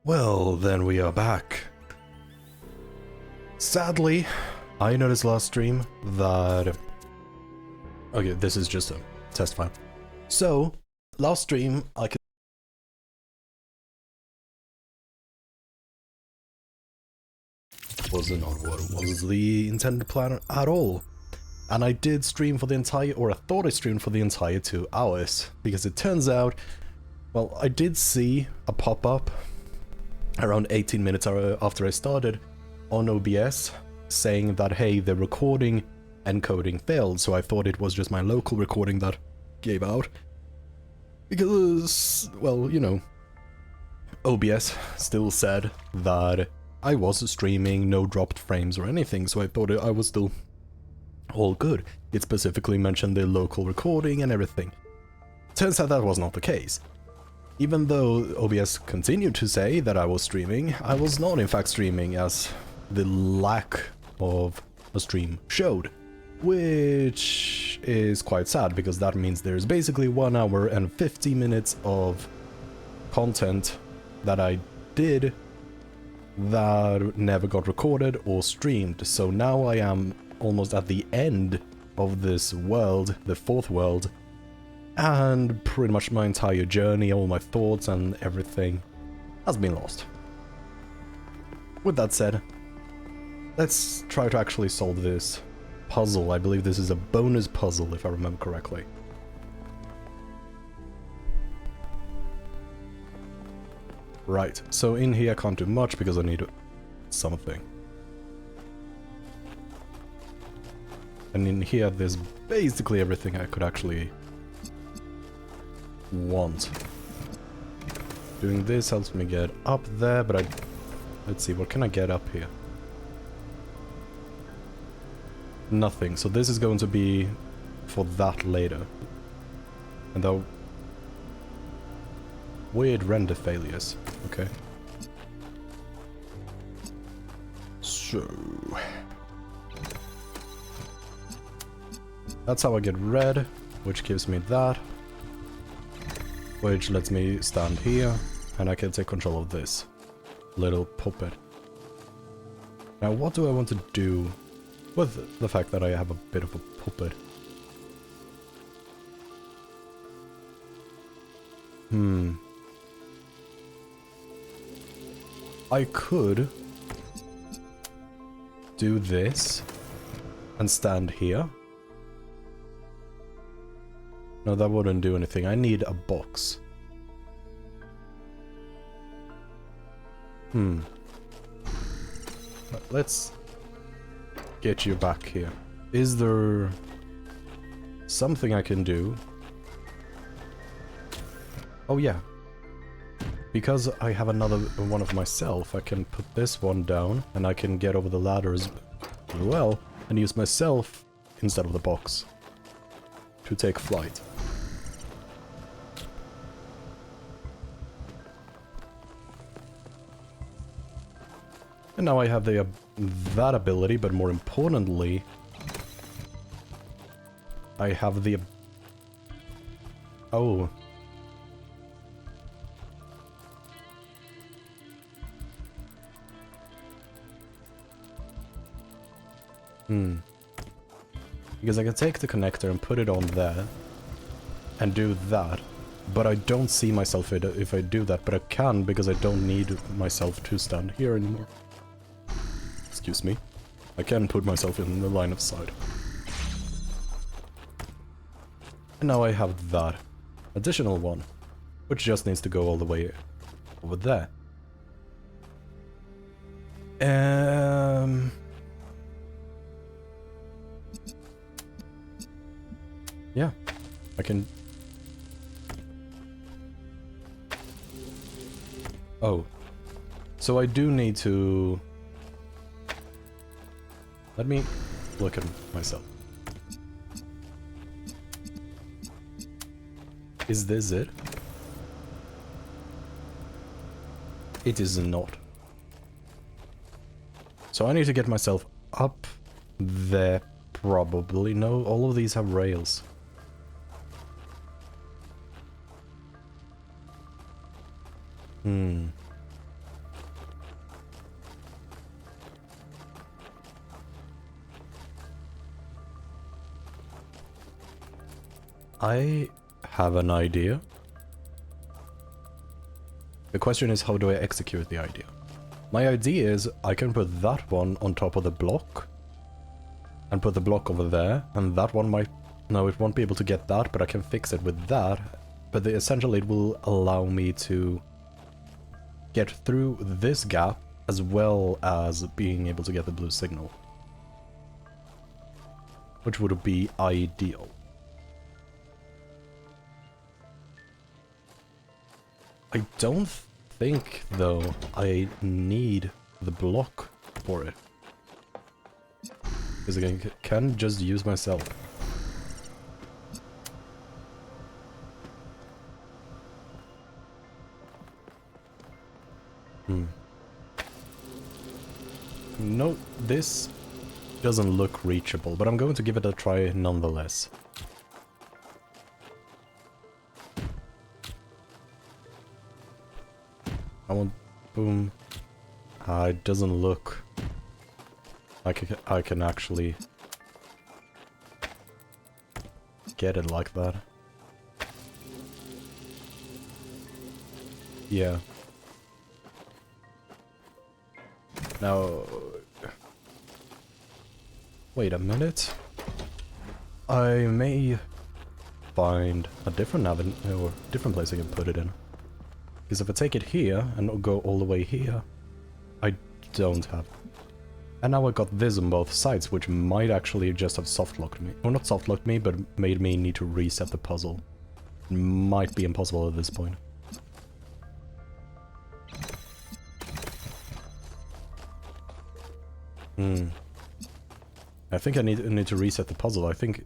Well, then we are back. Sadly, I noticed last stream that... Okay, this is just a test file. So, last stream, I could... was not what was the intended plan at all. And I did stream for the entire, or I thought I streamed for the entire 2 hours, because it turns out, well, I did see a pop-up around 18 minutes after I started on OBS saying that, hey, the recording encoding failed, so I thought it was just my local recording that gave out. Because, well, you know, OBS still said that I was streaming, no dropped frames or anything, so I thought I was still all good. It specifically mentioned the local recording and everything. Turns out that was not the case. Even though OBS continued to say that I was streaming, I was not in fact streaming, as the lack of a stream showed. Which is quite sad, because that means there's basically 1 hour and 50 minutes of content that I did that never got recorded or streamed. So now I am almost at the end of this world, the 4th world, and pretty much my entire journey, all my thoughts and everything has been lost. With that said, let's try to actually solve this puzzle. I believe this is a bonus puzzle, if I remember correctly. Right, so in here I can't do much because I need something. And in here there's basically everything I could actually want. Doing this helps me get up there, but let's see, what can I get up here? Nothing, so this is going to be for that later. And though weird render failures. Okay. So that's how I get red, which gives me that. Which lets me stand here, and I can take control of this little puppet. Now, what do I want to do with the fact that I have a bit of a puppet? I could do this and stand here. No, that wouldn't do anything. I need a box. Let's get you back here. Is there something I can do? Oh yeah. Because I have another one of myself, I can put this one down and I can get over the ladders as well and use myself instead of the box to take flight. And now I have that ability, but more importantly, I have the... Oh. Because I can take the connector and put it on there and do that, but I don't see myself if I do that, but I can because I don't need myself to stand here anymore. Excuse me. I can put myself in the line of sight. And now I have that additional one, which just needs to go all the way over there. Yeah, I can... Oh. So I do need to... Let me look at myself. Is this it? It is not. So I need to get myself up there, probably. No, all of these have rails. I have an idea. The question is, how do I execute the idea? My idea is I can put that one on top of the block and put the block over there, and that one might... No, it won't be able to get that, but I can fix it with that. But essentially it will allow me to get through this gap as well as being able to get the blue signal. Which would be ideal. I don't think, though, I need the block for it. Because I can just use myself. No, this doesn't look reachable, but I'm going to give it a try nonetheless. I want... boom. It doesn't look like I can actually get it like that. Yeah. Now... wait a minute. I may find a different avenue, or different place I can put it in. Because if I take it here and go all the way here, I don't have... And now I got this on both sides, which might actually just have soft-locked me. Or not soft-locked me, but made me need to reset the puzzle. It might be impossible at this point. I think I need to reset the puzzle. I think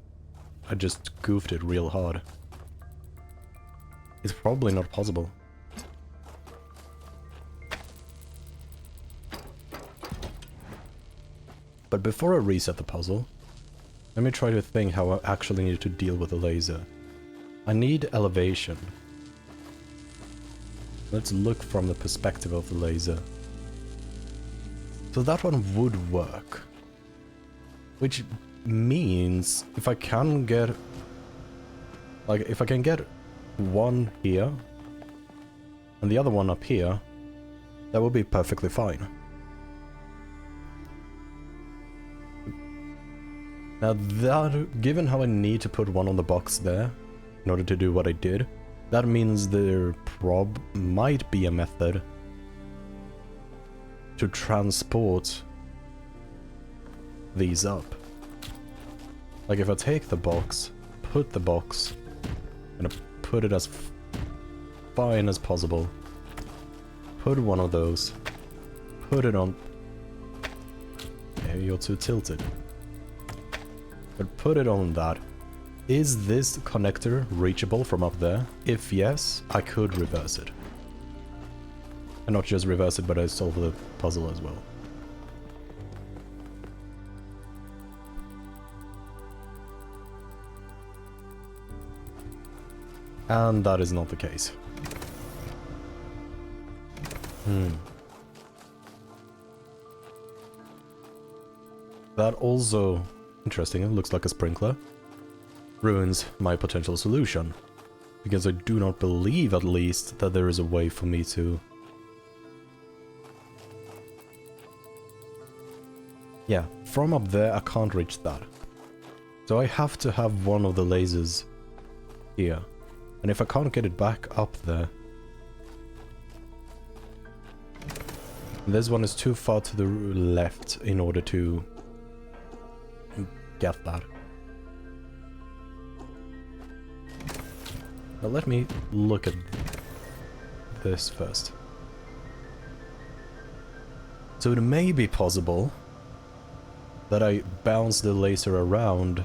I just goofed it real hard. It's probably not possible. But before I reset the puzzle, let me try to think how I actually need to deal with the laser. I need elevation. Let's look from the perspective of the laser. So that one would work. Which means if I can get... like, if I can get one here and the other one up here, that would be perfectly fine. Now that, given how I need to put one on the box there in order to do what I did, that means there might be a method to transport these up. Like if I take the box, put the box, and put it as fine as possible, put one of those, put it on... yeah, you're too tilted. But put it on that. Is this connector reachable from up there? If yes, I could reverse it. And not just reverse it, but I solve the puzzle as well. And that is not the case. That also, interesting, it looks like a sprinkler, ruins my potential solution. Because I do not believe, at least, that there is a way for me to... yeah, from up there I can't reach that. So I have to have one of the lasers here. And if I can't get it back up there... this one is too far to the left in order to get that. Now let me look at this first. So it may be possible that I bounce the laser around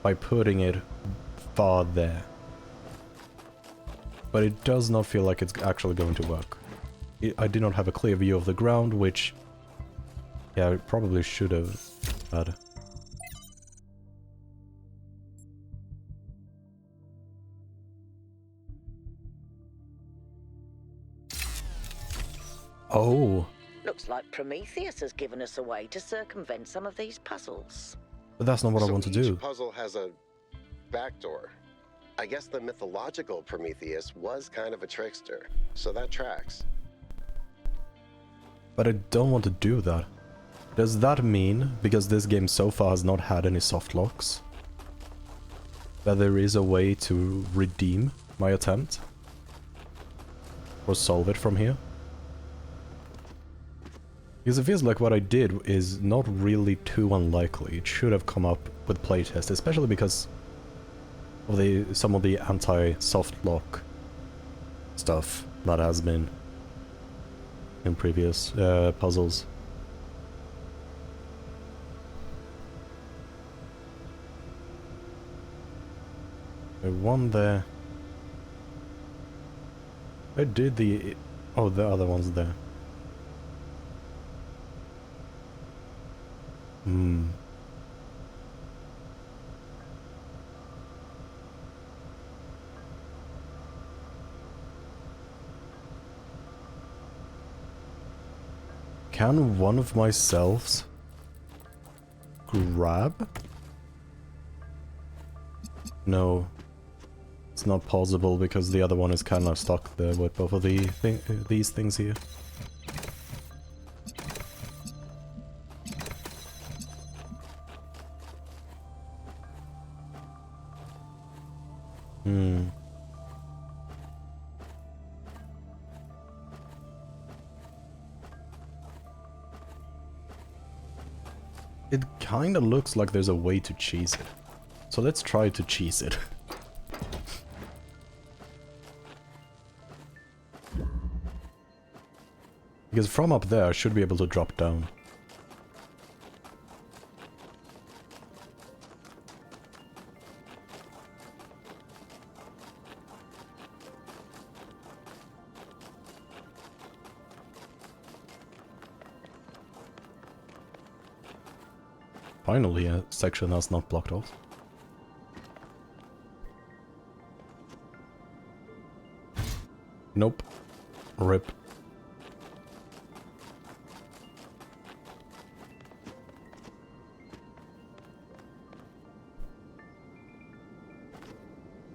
by putting it far there. But it does not feel like it's actually going to work. I did not have a clear view of the ground, which... yeah, I probably should have had. Oh! Looks like Prometheus has given us a way to circumvent some of these puzzles. But that's not what I want to do. Each puzzle has a backdoor. I guess the mythological Prometheus was kind of a trickster, so that tracks. But I don't want to do that. Does that mean, because this game so far has not had any soft locks, that there is a way to redeem my attempt? Or solve it from here? Because it feels like what I did is not really too unlikely. It should have come up with playtest, especially because of some of the anti-soft lock stuff that has been in previous puzzles. There's one there. I did the... Oh, the other one's there. Hmm. Can one of myselves grab? No. It's not possible because the other one is kind of stuck there with both of these things here. Hmm. It kind of looks like there's a way to cheese it. So let's try to cheese it. Because from up there I should be able to drop down. Finally, a section that's not blocked off. Nope. Rip.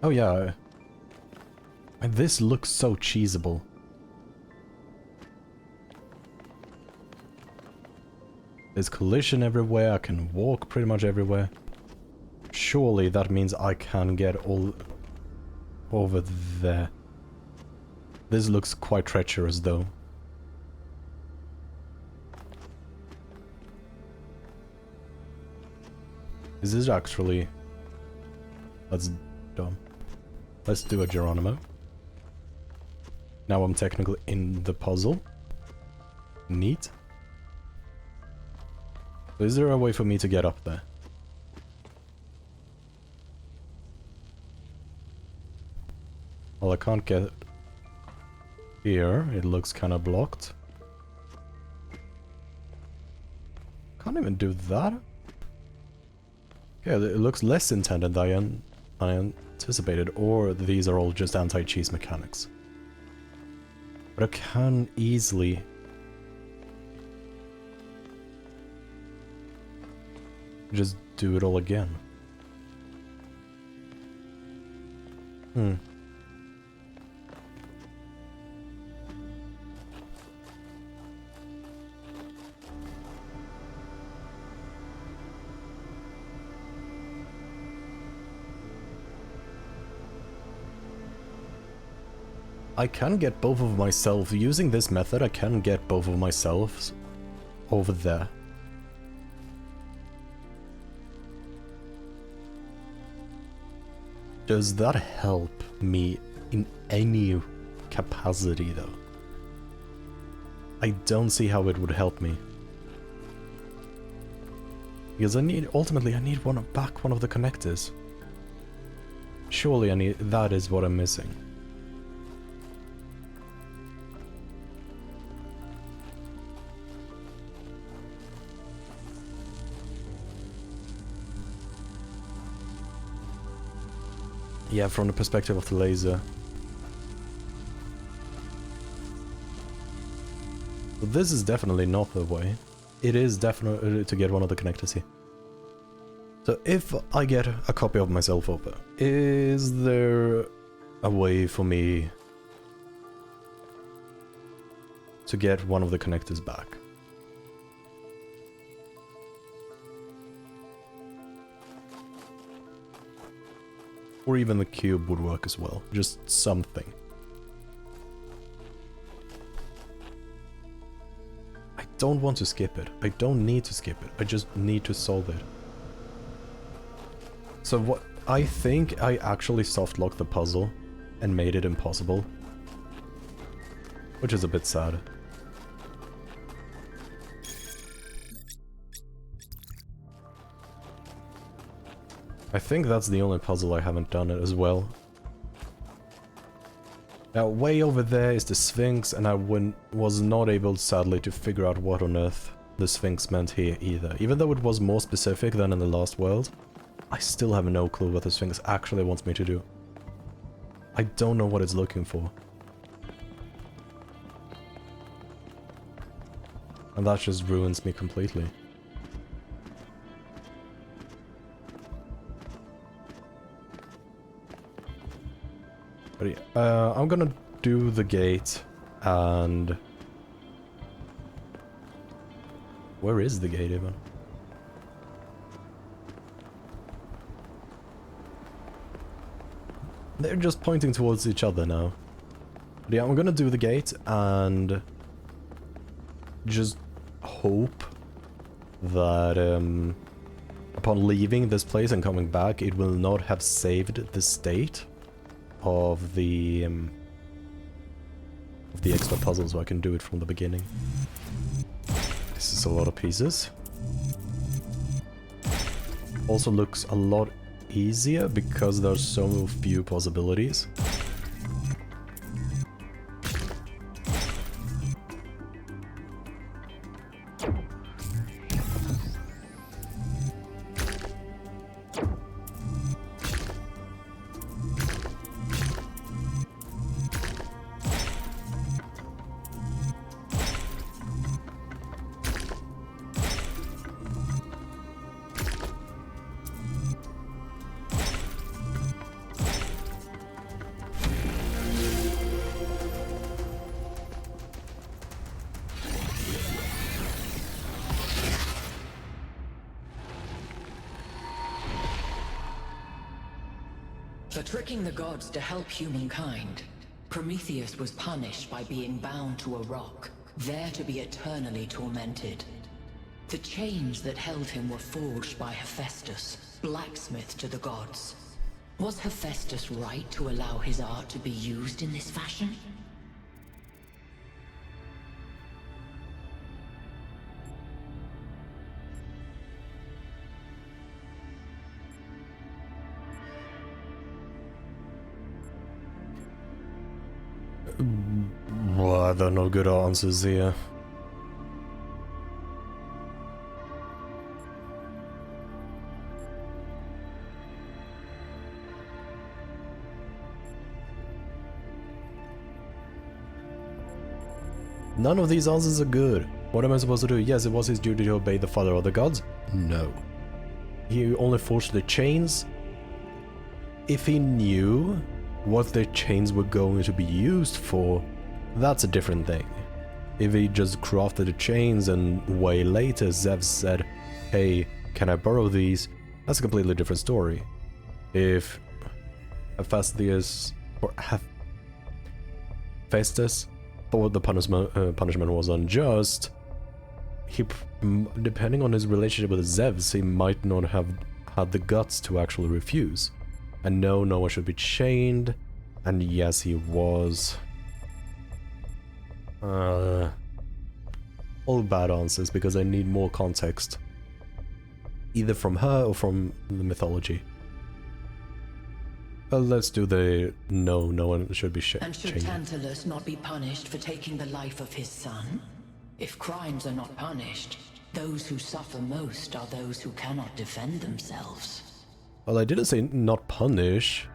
Oh yeah. And this looks so cheesable. There's collision everywhere, I can walk pretty much everywhere. Surely that means I can get all over there. This looks quite treacherous though. Is this actually... That's dumb. Let's do a Geronimo. Now I'm technically in the puzzle. Neat. Is there a way for me to get up there? Well, I can't get here. It looks kind of blocked. Can't even do that. Yeah, it looks less intended than I anticipated, or these are all just anti-cheese mechanics. But I can easily... just do it all again. Hmm. I can get both of myself. Using this method, I can get both of myself over there. Does that help me in any capacity, though? I don't see how it would help me. Because ultimately I need one of the connectors. Surely that is what I'm missing. Yeah, from the perspective of the laser. But this is definitely not the way. It is definitely to get one of the connectors here. So if I get a copy of myself over, is there a way for me to get one of the connectors back? Or even the cube would work as well, just something. I don't want to skip it. I don't need to skip it. I just need to solve it. So what I think I actually soft-locked the puzzle and made it impossible. Which is a bit sad. I think that's the only puzzle I haven't done it as well. Now, way over there is the Sphinx, and I was not able, sadly, to figure out what on earth the Sphinx meant here either. Even though it was more specific than in the last world, I still have no clue what the Sphinx actually wants me to do. I don't know what it's looking for. And that just ruins me completely. But yeah, I'm gonna do the gate, and... Where is the gate even? They're just pointing towards each other now. But yeah, I'm gonna do the gate and just hope that upon leaving this place and coming back, it will not have saved the state of the extra puzzle, so I can do it from the beginning. This is a lot of pieces. Also looks a lot easier because there's so few possibilities. For tricking the gods to help humankind, Prometheus was punished by being bound to a rock, there to be eternally tormented. The chains that held him were forged by Hephaestus, blacksmith to the gods. Was Hephaestus right to allow his art to be used in this fashion? Well, there are no good answers here. None of these answers are good. What am I supposed to do? Yes, it was his duty to obey the father of the gods. No. He only forged the chains. If he knew what the chains were going to be used for, that's a different thing. If he just crafted the chains and way later Zeus said, hey, can I borrow these? That's a completely different story. If Hephaestus or Hephaestus thought the punishment was unjust, he, depending on his relationship with Zeus, he might not have had the guts to actually refuse. And no, no one should be chained. And yes, he was. All bad answers because I need more context. Either from her or from the mythology. Well, let's do the no, no one should be chained. And should Tantalus not be punished for taking the life of his son? If crimes are not punished, those who suffer most are those who cannot defend themselves. Well, I didn't say not punish.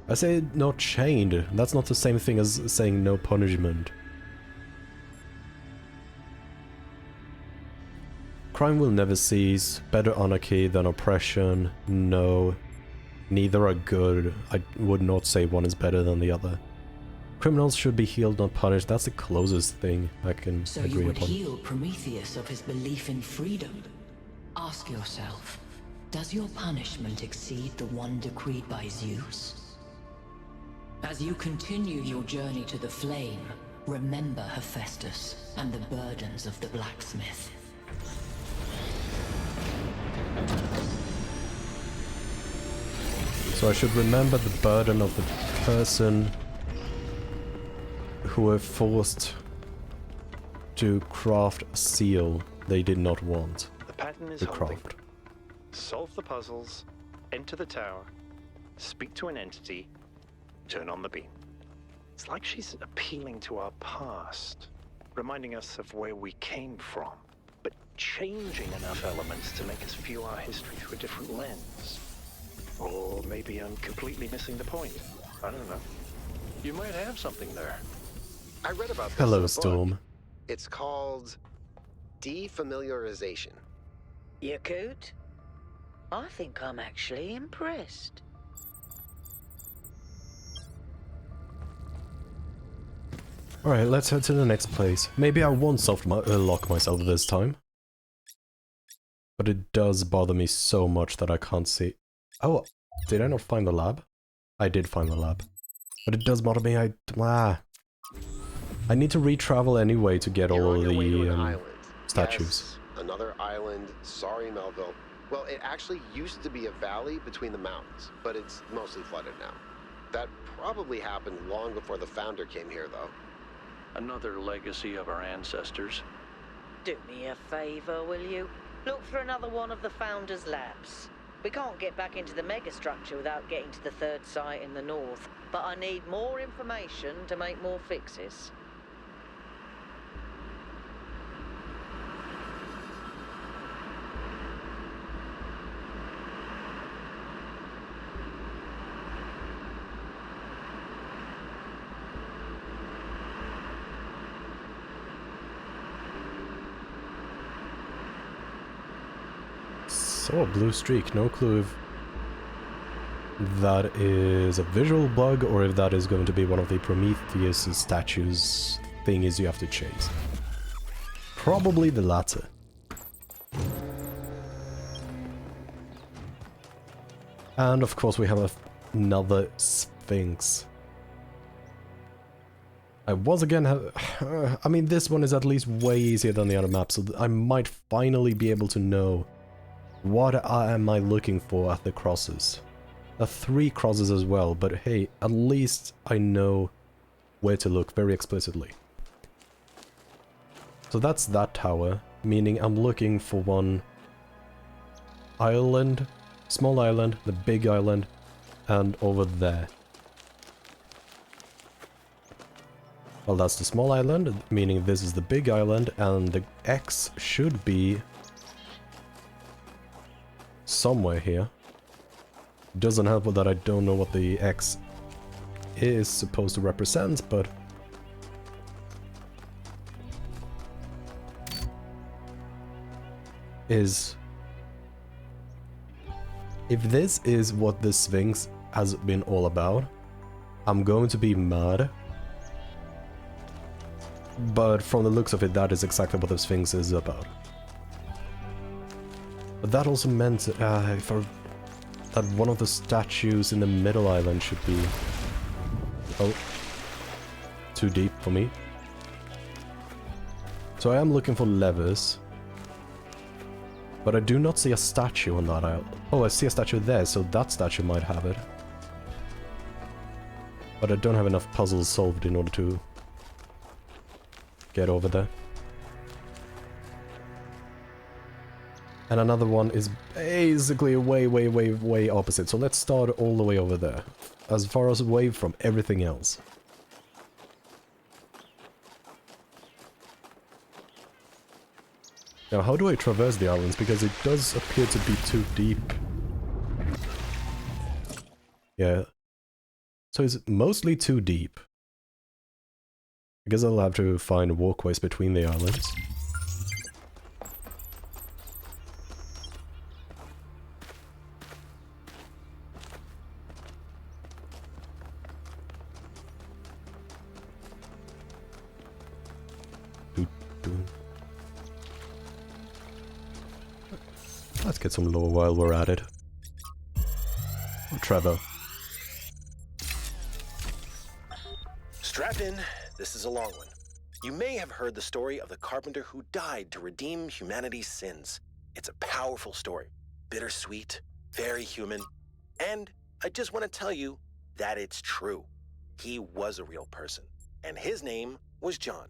I say not chained. That's not the same thing as saying no punishment. Crime will never cease. Better anarchy than oppression. No. Neither are good. I would not say one is better than the other. Criminals should be healed, not punished. That's the closest thing I can So agree you would upon. heal Prometheus of his belief in freedom? Ask yourself, does your punishment exceed the one decreed by Zeus? As you continue your journey to the flame, remember Hephaestus and the burdens of the blacksmith. So I should remember the burden of the person who were forced to craft a seal they did not want The pattern is to holding. craft. Solve the puzzles, enter the tower, speak to an entity, turn on the beam. It's like she's appealing to our past, reminding us of where we came from, but changing enough elements to make us view our history through a different lens. Or maybe I'm completely missing the point. I don't know. You might have something there. I read about this Hello, in a book. Storm. It's called defamiliarization. You could? I think I'm actually impressed. Alright, let's head to the next place. Maybe I won't soft lock myself this time. But it does bother me so much that I can't see. Oh, did I not find the lab? I did find the lab. But it does bother me, I need to retravel anyway to get You're all on of your way to the an island. statues. Yes, another island. Sorry, Melville. Well, it actually used to be a valley between the mountains, but it's mostly flooded now. That probably happened long before the founder came here, though. Another legacy of our ancestors. Do me a favor, will you? Look for another one of the Founder's labs. We can't get back into the megastructure without getting to the third site in the north, but I need more information to make more fixes. So, a blue streak. No clue if that is a visual bug or if that is going to be one of the Prometheus statues thingies you have to chase. Probably the latter. And of course we have another Sphinx. I was again I mean, this one is at least way easier than the other map, so I might finally be able to know what am I looking for at the crosses. 3 crosses as well, but hey, at least I know where to look very explicitly. So that's that tower, meaning I'm looking for one island, small island, the big island, and over there. Well, that's the small island, meaning this is the big island, and the X should be somewhere here. Doesn't help that I don't know what the X is supposed to represent, but if this is what the Sphinx has been all about, I'm going to be mad. But from the looks of it, that is exactly what the Sphinx is about. But that also meant that one of the statues in the middle island should be... Oh. Too deep for me. So I am looking for levers. But I do not see a statue on that island. Oh, I see a statue there, so that statue might have it. But I don't have enough puzzles solved in order to get over there. And another one is basically way opposite. So let's start all the way over there. As far as away from everything else. Now, how do I traverse the islands? Because it does appear to be too deep. Yeah. So it's mostly too deep. I guess I'll have to find walkways between the islands. Let's get some lore while we're at it. Trevor. Strap in, this is a long one. You may have heard the story of the carpenter who died to redeem humanity's sins. It's a powerful story, bittersweet, very human, and I just want to tell you that it's true. He was a real person, and his name was John.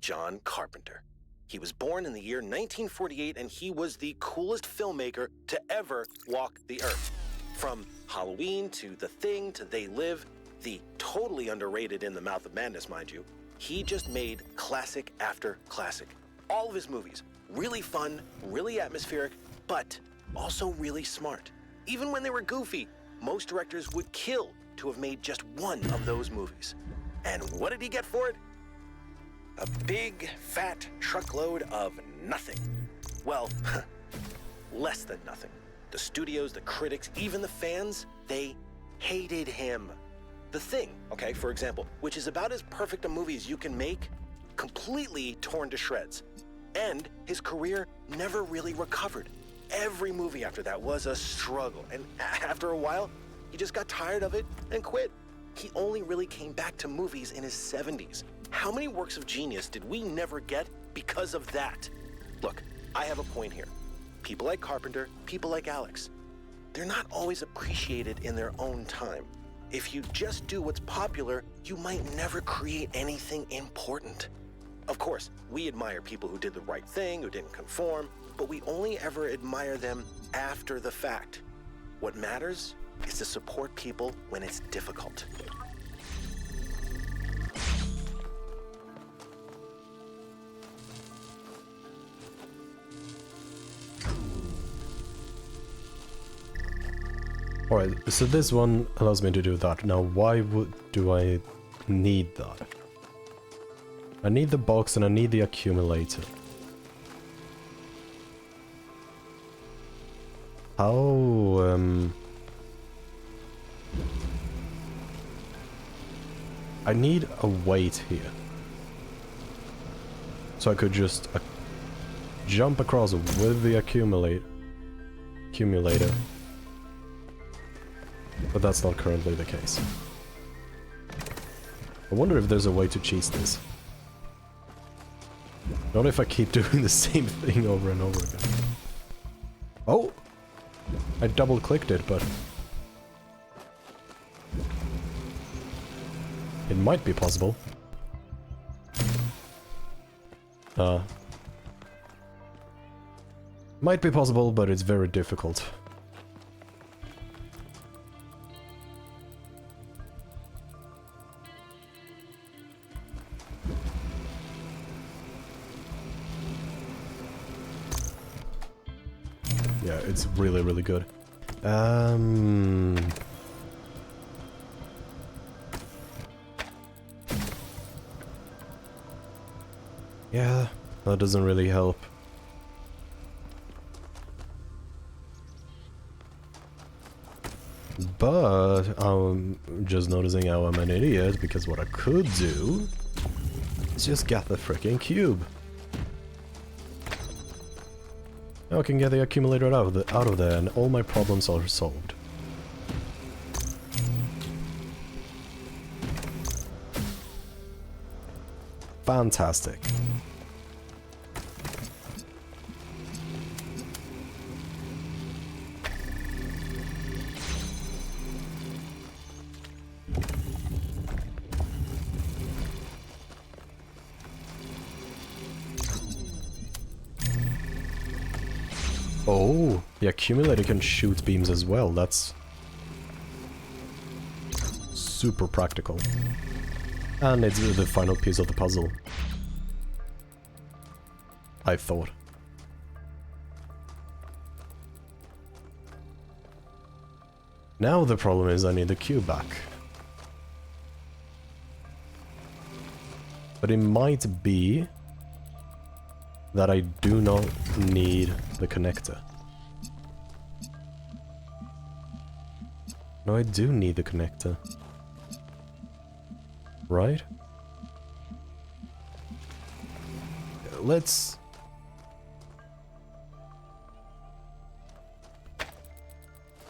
John Carpenter. He was born in the year 1948, and he was the coolest filmmaker to ever walk the earth. From Halloween to The Thing to They Live, the totally underrated In the Mouth of Madness, mind you, he just made classic after classic. All of his movies, really fun, really atmospheric, but also really smart. Even when they were goofy, most directors would kill to have made just one of those movies. And what did he get for it? A big, fat truckload of nothing. Well, less than nothing. The studios, the critics, even the fans, they hated him. The Thing, okay, for example, which is about as perfect a movie as you can make, completely torn to shreds. And his career never really recovered. Every movie after that was a struggle, and after a while, he just got tired of it and quit. He only really came back to movies in his 70s. How many works of genius did we never get because of that? Look, I have a point here. People like Carpenter, people like Alex, they're not always appreciated in their own time. If you just do what's popular, you might never create anything important. Of course, we admire people who did the right thing, who didn't conform, but we only ever admire them after the fact. What matters is to support people when it's difficult. Alright, so this one allows me to do that. Now, why do I need that? I need the box and I need the accumulator. How, I need a weight here. So I could just jump across with the accumulator. But that's not currently the case. I wonder if there's a way to cheese this. Not if I keep doing the same thing over and over again. Oh! I double-clicked it, but... it might be possible. Might be possible, but it's very difficult. Yeah, it's really, really good. Yeah, that doesn't really help. But I'm just noticing how I'm an idiot, because what I could do is just get the freaking cube. Now I can get the accumulator out of there, and all my problems are solved. Fantastic. Oh, the accumulator can shoot beams as well. That's super practical. And it's the final piece of the puzzle, I thought. Now the problem is I need the cube back. But it might be that I do not need the connector. No, I do need the connector. Right? Let's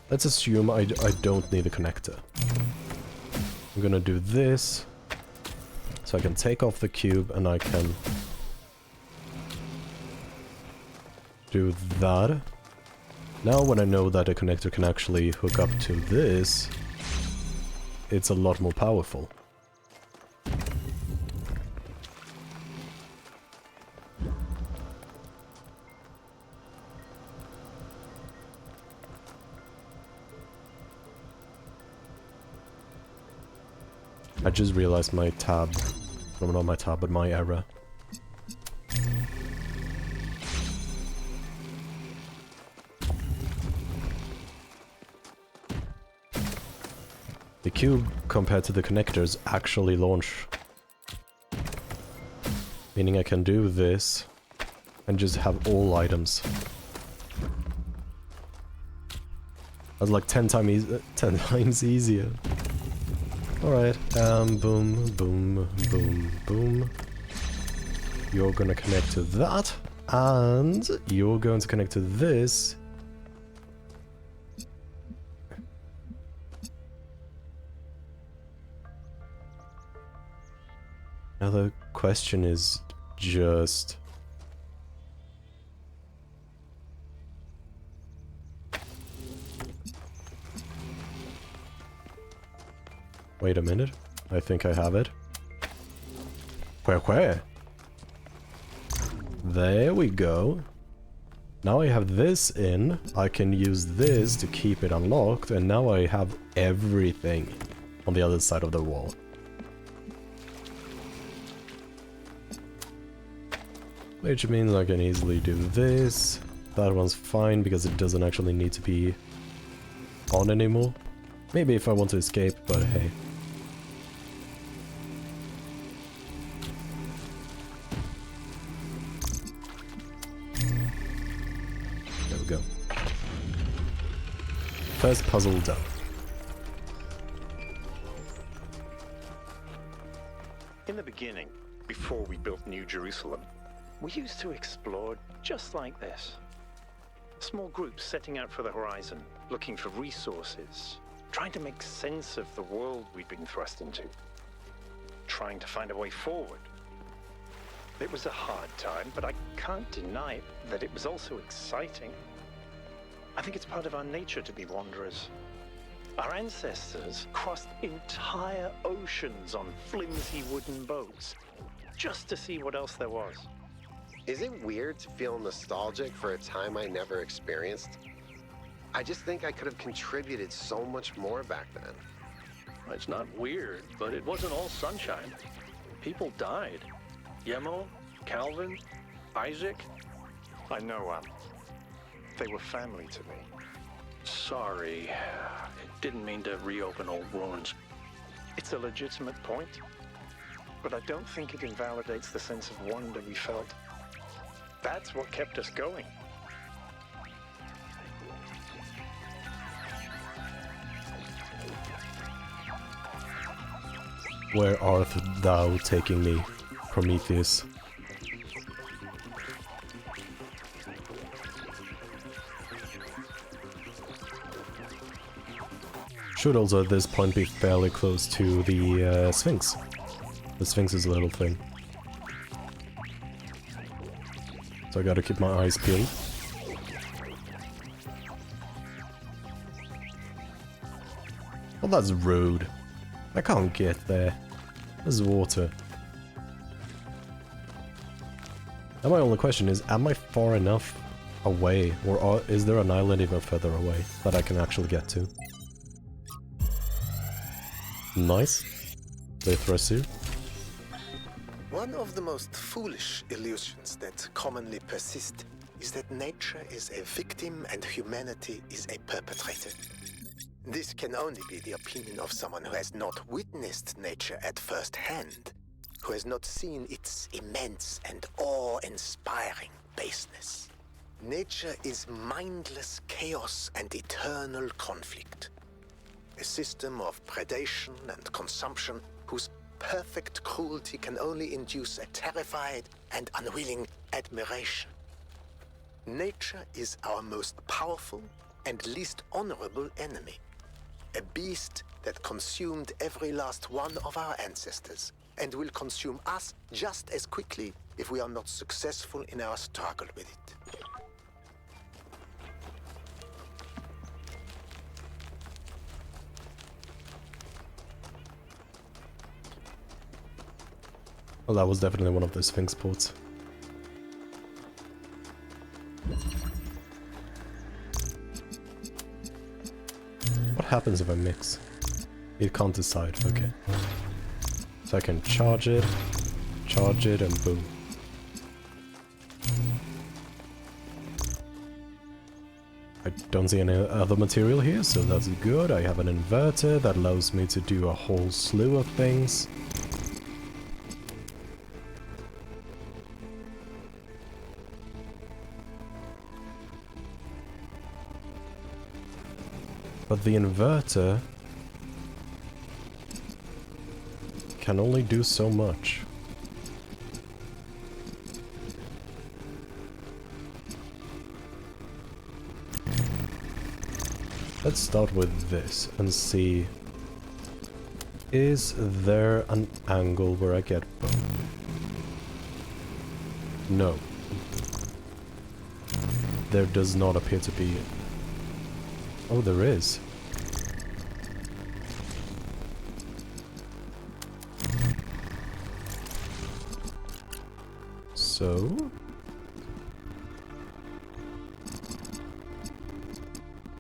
assume I don't need a connector. I'm gonna do this, so I can take off the cube and I can do that. Now when I know that a connector can actually hook up to this, it's a lot more powerful. I just realized my tab, no, not my tab, but my error. The cube, compared to the connectors, actually launch. Meaning I can do this and just have all items. That's like 10 times easier. Alright, boom, boom, boom, boom. You're gonna connect to that, and you're going to connect to this. Now the question is just... Wait a minute, I think I have it. Where? There we go. Now I have this in, I can use this to keep it unlocked, and now I have everything on the other side of the wall. Which means I can easily do this. That one's fine because it doesn't actually need to be on anymore. Maybe if I want to escape, but hey. There we go. First puzzle done. In the beginning, before we built New Jerusalem, we used to explore just like this. Small groups setting out for the horizon, looking for resources, trying to make sense of the world we'd been thrust into, trying to find a way forward. It was a hard time, but I can't deny that it was also exciting. I think it's part of our nature to be wanderers. Our ancestors crossed entire oceans on flimsy wooden boats, just to see what else there was. Is it weird to feel nostalgic for a time I never experienced? I just think I could have contributed so much more back then. It's not weird, but it wasn't all sunshine. People died. Yemo, Calvin, Isaac. I know, they were family to me. Sorry. Didn't mean to reopen old wounds. It's a legitimate point, but I don't think it invalidates the sense of wonder we felt. That's what kept us going. Where art thou taking me, Prometheus? Should also at this point be fairly close to the Sphinx. The Sphinx is a little thing. So I gotta keep my eyes peeled. Well, that's rude. I can't get there. There's water. And my only question is, am I far enough away? Or is there an island even further away that I can actually get to? Nice. Literacy. One of the most foolish illusions that commonly persist is that nature is a victim and humanity is a perpetrator. This can only be the opinion of someone who has not witnessed nature at first hand. who has not seen its immense and awe-inspiring baseness. Nature is mindless chaos and eternal conflict. A system of predation and consumption whose perfect cruelty can only induce a terrified and unwilling admiration. Nature is our most powerful and least honorable enemy. A beast that consumed every last one of our ancestors and will consume us just as quickly if we are not successful in our struggle with it. Well, that was definitely one of those Sphinx ports. What happens if I mix? It can't decide, okay. So I can charge it, and boom. I don't see any other material here, so that's good. I have an inverter that allows me to do a whole slew of things. But the inverter can only do so much. Let's start with this and see, is there an angle where I get both? No. There does not appear to be. Oh, there is. So?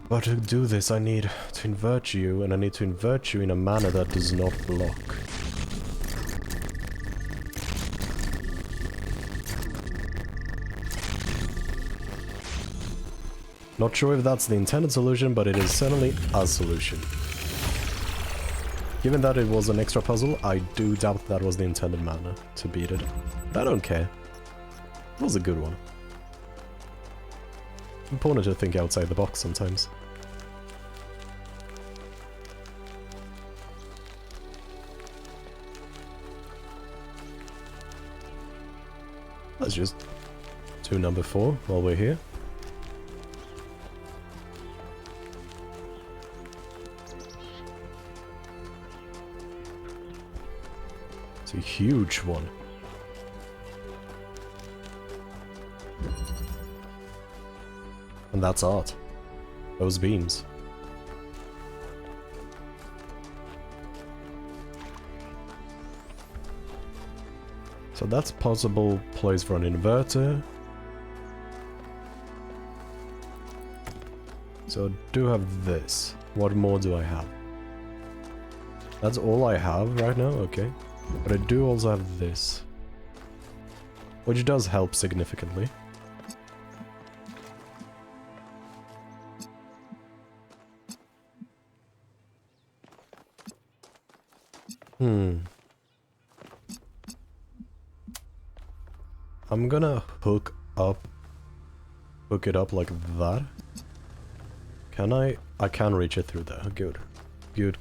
But to do this, I need to invert you, and I need to invert you in a manner that does not block. Not sure if that's the intended solution, but it is certainly a solution. Given that it was an extra puzzle, I do doubt that was the intended manner to beat it. But I don't care. It was a good one. Important to think outside the box sometimes. Let's just do number 4 while we're here. It's a huge one. And that's art. Those beams. So that's possible place for an inverter. So I do have this. What more do I have? That's all I have right now? Okay. But I do also have this. Which does help significantly. I'm gonna hook it up like that. Can I? I can reach it through there. Good. Good.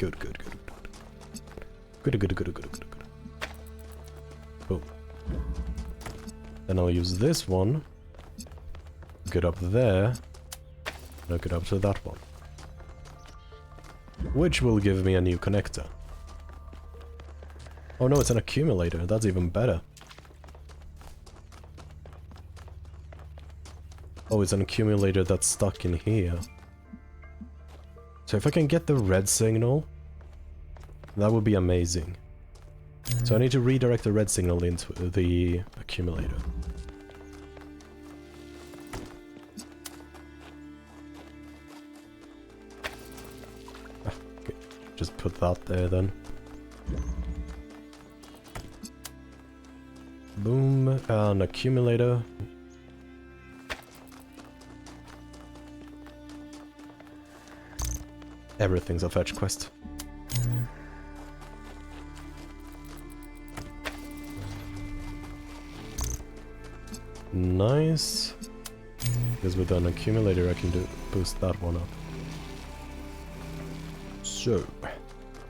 Boom. Then I'll use this one. Get up there. And hook it up to that one. Which will give me a new connector. Oh no, it's an accumulator. That's even better. Oh, it's an accumulator that's stuck in here. So if I can get the red signal, that would be amazing. So I need to redirect the red signal into the accumulator. Okay, just put that there then. Boom, an accumulator. Everything's a fetch quest. Nice. Because with an accumulator I can boost that one up. So,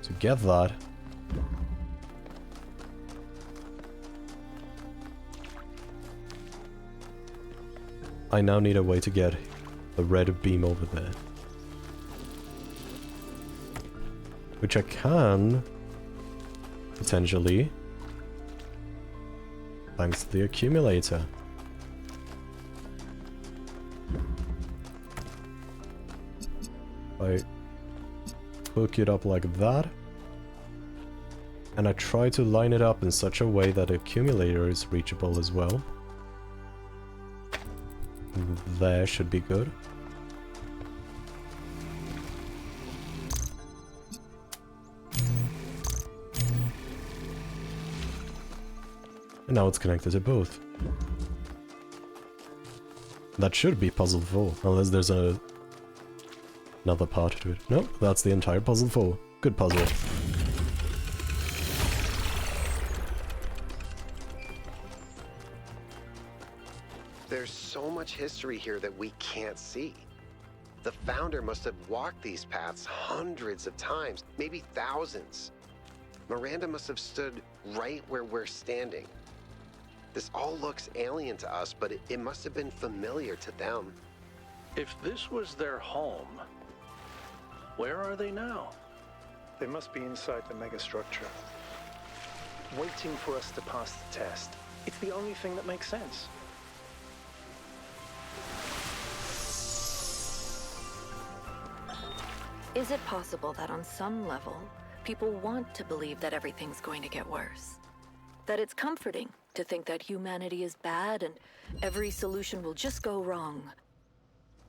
to get that, I now need a way to get the red beam over there. Which I can, potentially, thanks to the accumulator. I hook it up like that, and I try to line it up in such a way that the accumulator is reachable as well. There should be good. And now it's connected to both. That should be puzzle 4, unless there's another part to it. No, that's the entire puzzle 4. Good puzzle. There's so much history here that we can't see. The founder must have walked these paths hundreds of times, maybe thousands. Miranda must have stood right where we're standing. This all looks alien to us, but it must have been familiar to them. If this was their home, where are they now? They must be inside the megastructure, waiting for us to pass the test. It's the only thing that makes sense. Is it possible that on some level, people want to believe that everything's going to get worse? That it's comforting to think that humanity is bad and every solution will just go wrong?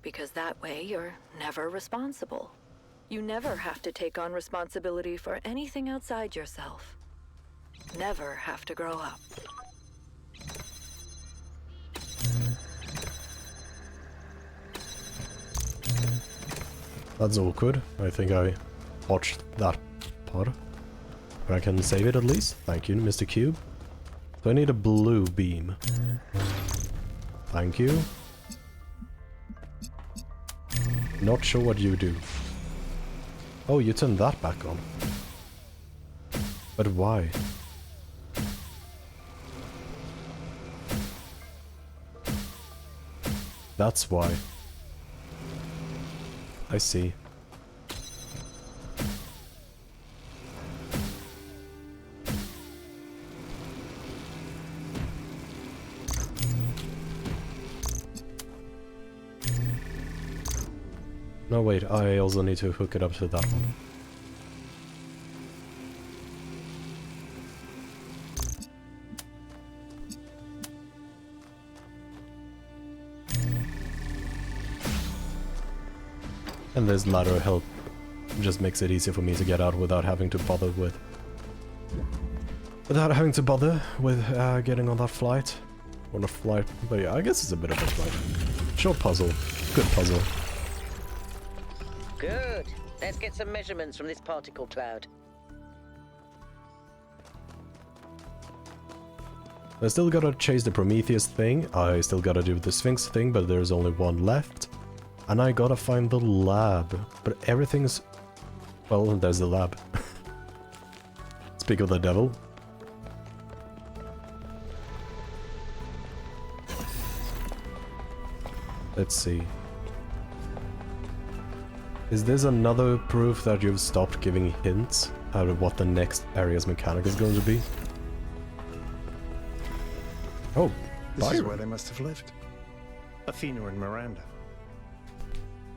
Because that way you're never responsible. You never have to take on responsibility for anything outside yourself. Never have to grow up. That's awkward. I think I botched that part. But I can save it at least. Thank you, Mr. Cube. So I need a blue beam. Thank you. Not sure what you do. Oh, you turned that back on. But why? That's why. I see. No, wait, I also need to hook it up to that one. And this ladder help just makes it easier for me to get out without having to bother with... getting on that flight. On a flight, but yeah, I guess it's a bit of a flight. Short puzzle. Good puzzle. Good. Let's get some measurements from this particle cloud. I still gotta chase the Prometheus thing, I still gotta do the Sphinx thing, but there's only one left. And I gotta find the lab. But everything's... well, there's the lab. Speak of the devil. Let's see. Is this another proof that you've stopped giving hints out of what the next area's mechanic is going to be? Oh, This is Byron. where they must have lived. Athena and Miranda.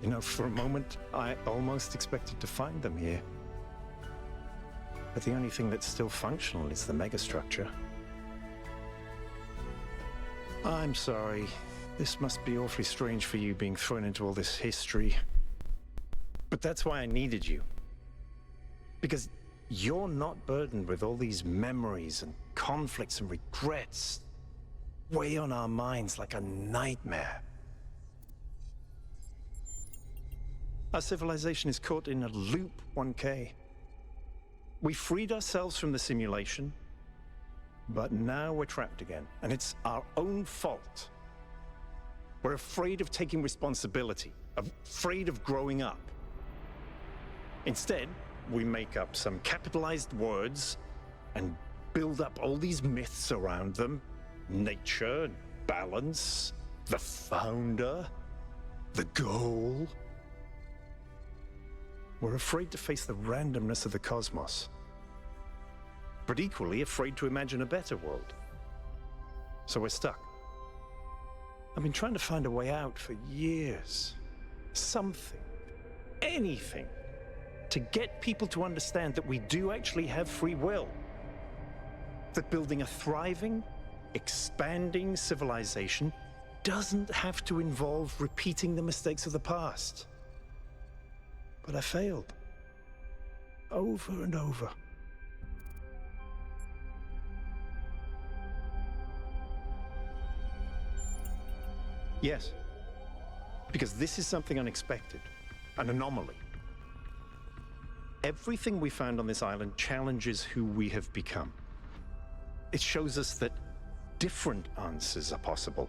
You know, for a moment, I almost expected to find them here. But the only thing that's still functional is the megastructure. I'm sorry. This must be awfully strange for you being thrown into all this history. But that's why I needed you. Because you're not burdened with all these memories and conflicts and regrets weigh on our minds like a nightmare. Our civilization is caught in a loop, 1K. We freed ourselves from the simulation, but now we're trapped again, and it's our own fault. We're afraid of taking responsibility, afraid of growing up. Instead, we make up some capitalized words and build up all these myths around them. Nature, balance, the founder, the goal. We're afraid to face the randomness of the cosmos, but equally afraid to imagine a better world. So we're stuck. I've been trying to find a way out for years. Something, anything, to get people to understand that we do actually have free will. That building a thriving, expanding civilization doesn't have to involve repeating the mistakes of the past. But I failed. Over and over. Yes. Because this is something unexpected. An anomaly. Everything we found on this island challenges who we have become. It shows us that different answers are possible.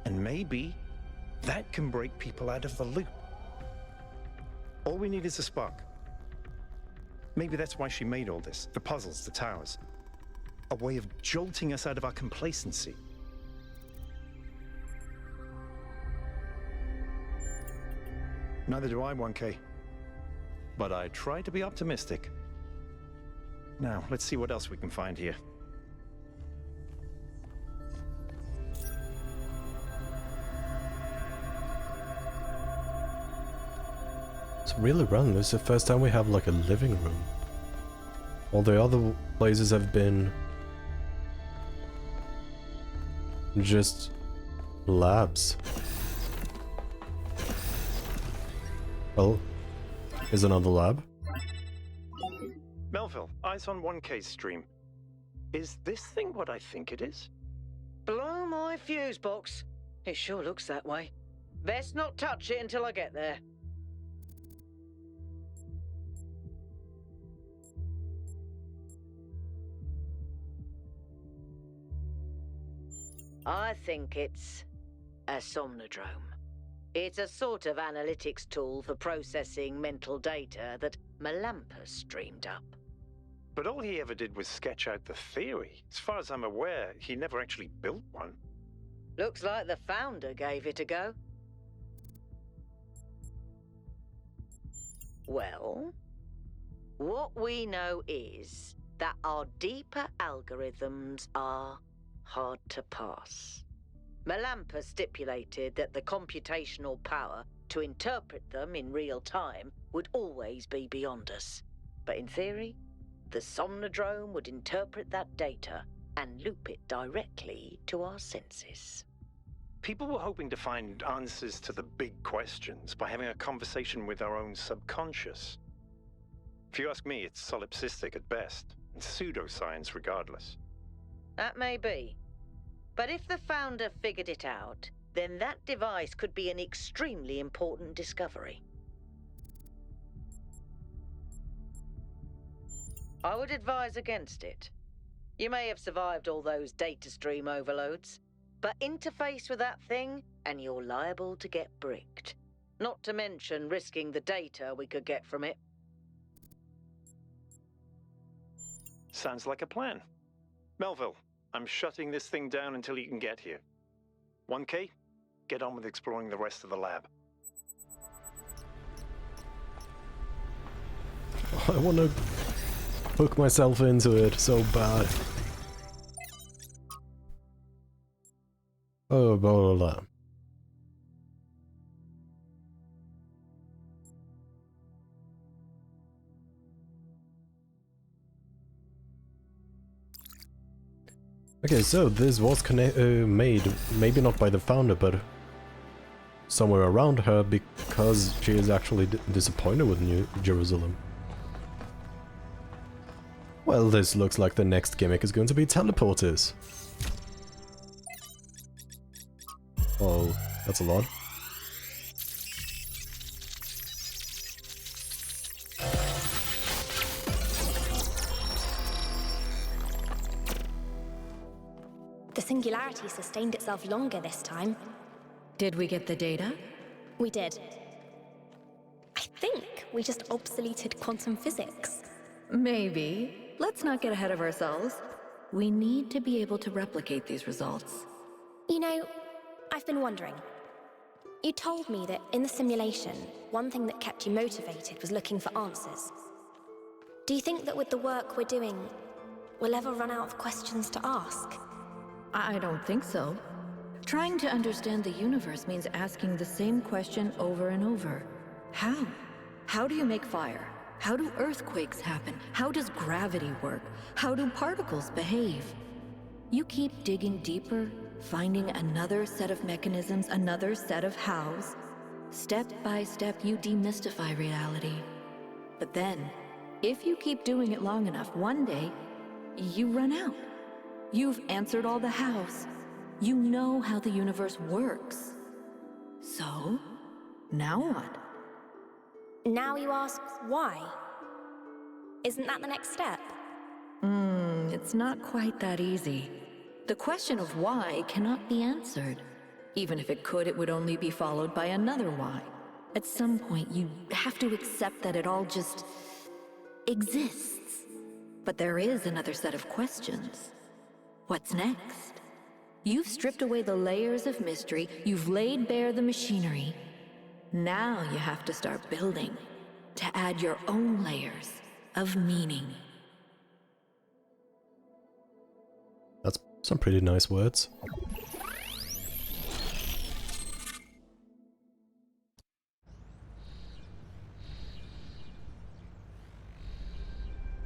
And maybe that can break people out of the loop. All we need is a spark. Maybe that's why she made all this. The puzzles, the towers. A way of jolting us out of our complacency. Neither do I, 1K. But I try to be optimistic. Now, let's see what else we can find here. It's really random. This is the first time we have like a living room. All the other places have been just labs. Well, is another lab? Melville, eyes on 1K's stream. Is this thing what I think it is? Blow my fuse box. It sure looks that way. Best not touch it until I get there. I think it's a somnodrome. It's a sort of analytics tool for processing mental data that Melampus streamed up. But all he ever did was sketch out the theory. As far as I'm aware, he never actually built one. Looks like the founder gave it a go. Well, what we know is that our deeper algorithms are hard to pass. Melampus stipulated that the computational power to interpret them in real time would always be beyond us. But in theory, the somnodrome would interpret that data and loop it directly to our senses. People were hoping to find answers to the big questions by having a conversation with our own subconscious. If you ask me, it's solipsistic at best, and pseudoscience regardless. That may be. But if the founder figured it out, then that device could be an extremely important discovery. I would advise against it. You may have survived all those data stream overloads, but interface with that thing and you're liable to get bricked. Not to mention risking the data we could get from it. Sounds like a plan. Melville, I'm shutting this thing down until you can get here. 1K, get on with exploring the rest of the lab. I want to hook myself into it so bad. Oh, blah, blah, blah. Okay, so this was made, maybe not by the founder, but somewhere around her, because she is actually disappointed with New Jerusalem. Well, this looks like the next gimmick is going to be teleporters. Oh, that's a lot. The singularity sustained itself longer this time. Did we get the data? We did. I think we just obsoleted quantum physics. Maybe. Let's not get ahead of ourselves. We need to be able to replicate these results. You know, I've been wondering. You told me that in the simulation, one thing that kept you motivated was looking for answers. Do you think that with the work we're doing, we'll ever run out of questions to ask? I don't think so. Trying to understand the universe means asking the same question over and over. How? How do you make fire? How do earthquakes happen? How does gravity work? How do particles behave? You keep digging deeper, finding another set of mechanisms, another set of hows. Step by step, you demystify reality. But then, if you keep doing it long enough, one day, you run out. You've answered all the hows. You know how the universe works. So, now what? Now you ask why? Isn't that the next step? It's not quite that easy. The question of why cannot be answered. Even if it could, it would only be followed by another why. At some point, you have to accept that it all just exists. But there is another set of questions. What's next? You've stripped away the layers of mystery, you've laid bare the machinery. Now you have to start building, to add your own layers of meaning. That's some pretty nice words.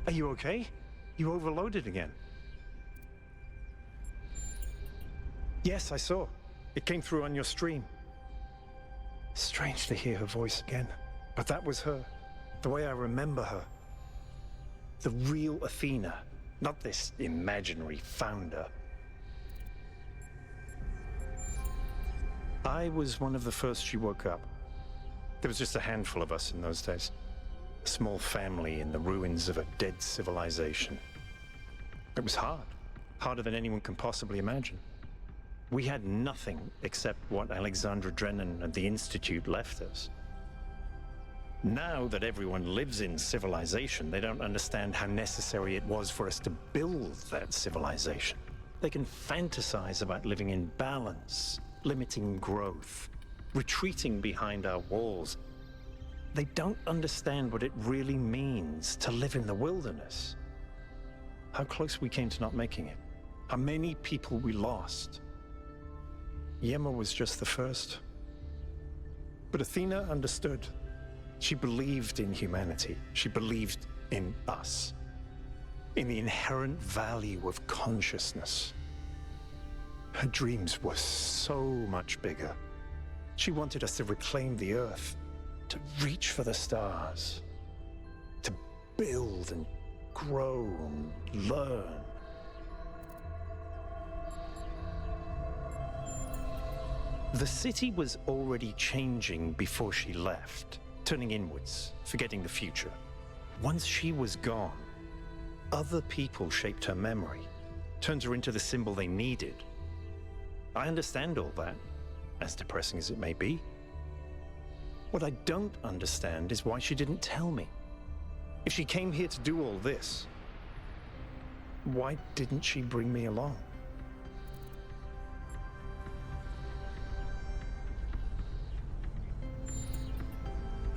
Are you okay? You overloaded again. Yes, I saw. It came through on your stream. Strange to hear her voice again. But that was her. The way I remember her. The real Athena. Not this imaginary founder. I was one of the first she woke up. There was just a handful of us in those days. A small family in the ruins of a dead civilization. It was hard. Harder than anyone can possibly imagine. We had nothing except what Alexandra Drennan and the Institute left us. Now that everyone lives in civilization, they don't understand how necessary it was for us to build that civilization. They can fantasize about living in balance, limiting growth, retreating behind our walls. They don't understand what it really means to live in the wilderness. How close we came to not making it. How many people we lost. Yema was just the first. But Athena understood. She believed in humanity. She believed in us. In the inherent value of consciousness. Her dreams were so much bigger. She wanted us to reclaim the Earth, to reach for the stars, to build and grow and learn. The city was already changing before she left, turning inwards, forgetting the future. Once she was gone, other people shaped her memory, turned her into the symbol they needed. I understand all that, as depressing as it may be. What I don't understand is why she didn't tell me. If she came here to do all this, why didn't she bring me along?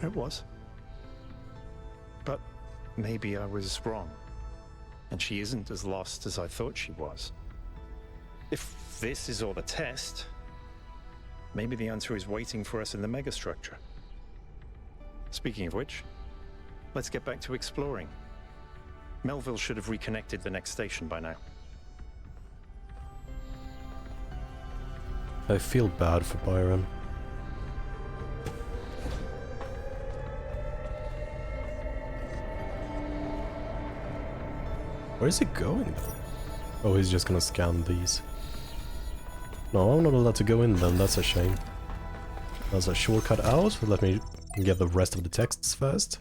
It was. But maybe I was wrong, and she isn't as lost as I thought she was. If this is all a test, maybe the answer is waiting for us in the megastructure. Speaking of which, let's get back to exploring. Melville should have reconnected the next station by now. I feel bad for Byron. Where is he going though? Oh, he's just gonna scan these. No, I'm not allowed to go in then, that's a shame. That's a shortcut out, let me get the rest of the texts first.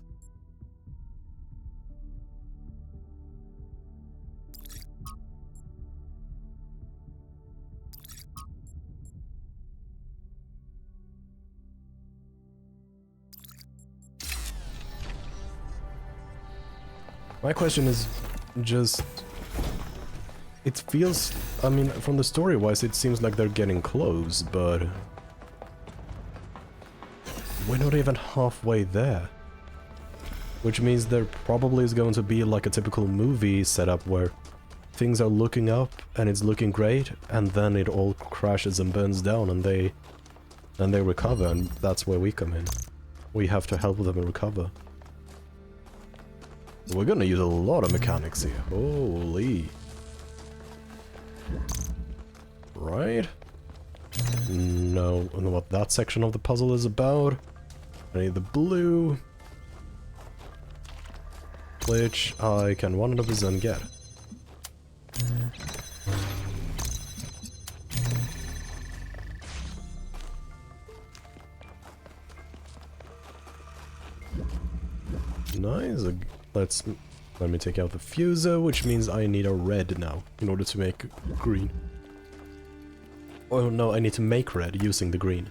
My question is just... It feels... I mean, from the story-wise, it seems like they're getting close, but... we're not even halfway there. Which means there probably is going to be like a typical movie setup where things are looking up and it's looking great, and then it all crashes and burns down and they recover, and that's where we come in. We have to help them recover. We're gonna use a lot of mechanics here. Holy. Right? No, I don't know what that section of the puzzle is about. I need the blue, which I can 100% get. Nice. Let me take out the fuser, which means I need a red now in order to make green. Oh no, I need to make red using the green.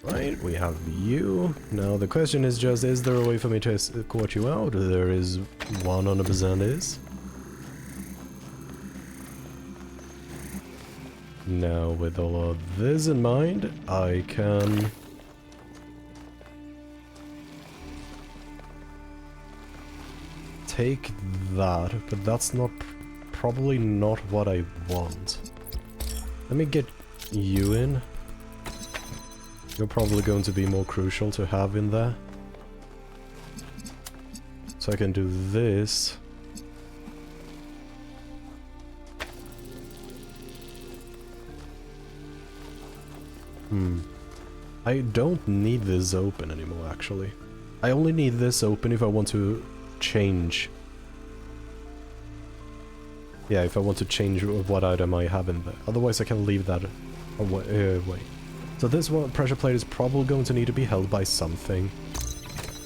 Right, we have you. Now the question is just, is there a way for me to escort you out? There is 100% is. Now with all of this in mind, I can... take that, but that's not... probably not what I want. Let me get you in. You're probably going to be more crucial to have in there. So I can do this. I don't need this open anymore, actually. I only need this open if I want to change. Yeah, if I want to change what item I have in there. Otherwise I can leave that away. So this one pressure plate is probably going to need to be held by something.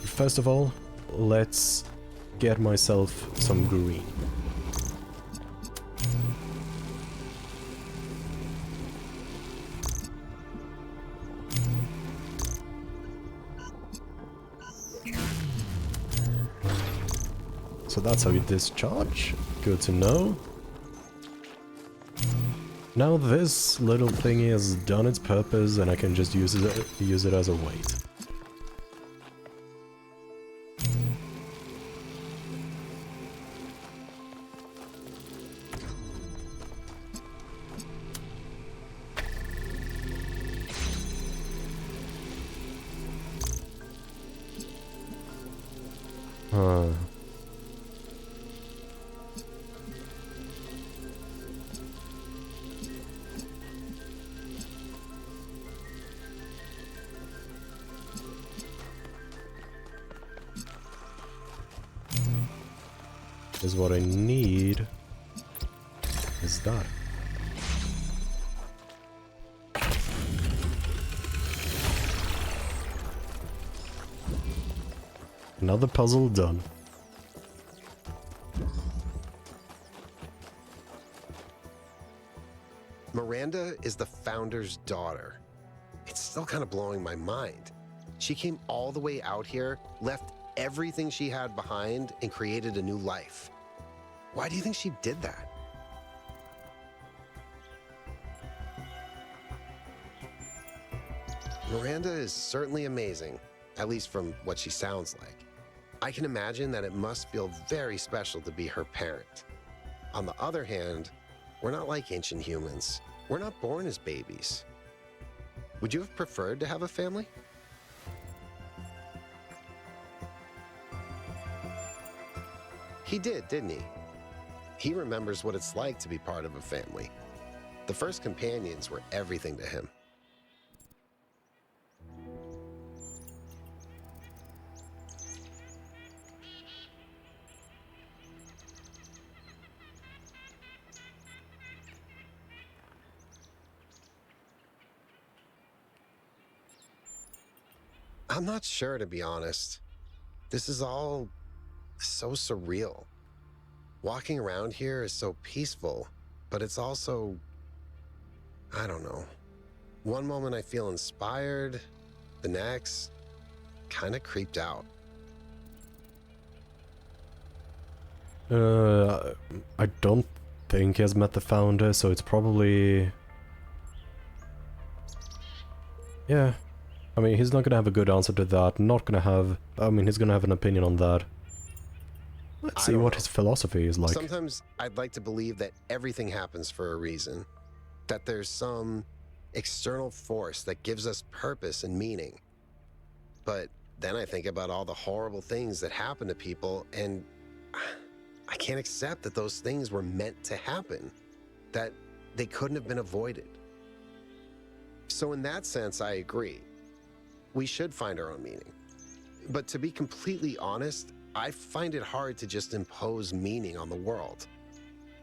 First of all, let's get myself some green. So that's how you discharge. Good to know. Now this little thingy has done its purpose and I can just use it as a weight. Is what I need is that. Another puzzle done. Miranda is the founder's daughter. It's still kind of blowing my mind. She came all the way out here, left everything she had behind, and created a new life. Why do you think she did that? Miranda is certainly amazing, at least from what she sounds like. I can imagine that it must feel very special to be her parent. On the other hand, we're not like ancient humans. We're not born as babies. Would you have preferred to have a family? He did, didn't he? He remembers what it's like to be part of a family. The first companions were everything to him. I'm not sure, to be honest. This is all so surreal. Walking around here is so peaceful, but it's also, I don't know. One moment I feel inspired, the next, kind of creeped out. I don't think he has met the founder, so it's probably... Yeah. I mean, he's not gonna have a good answer to that. Not gonna have... I mean, he's gonna have an opinion on that. Let's see what his philosophy is like. Sometimes I'd like to believe that everything happens for a reason. That there's some external force that gives us purpose and meaning. But then I think about all the horrible things that happen to people, and I can't accept that those things were meant to happen. That they couldn't have been avoided. So in that sense, I agree. We should find our own meaning. But to be completely honest, I find it hard to just impose meaning on the world.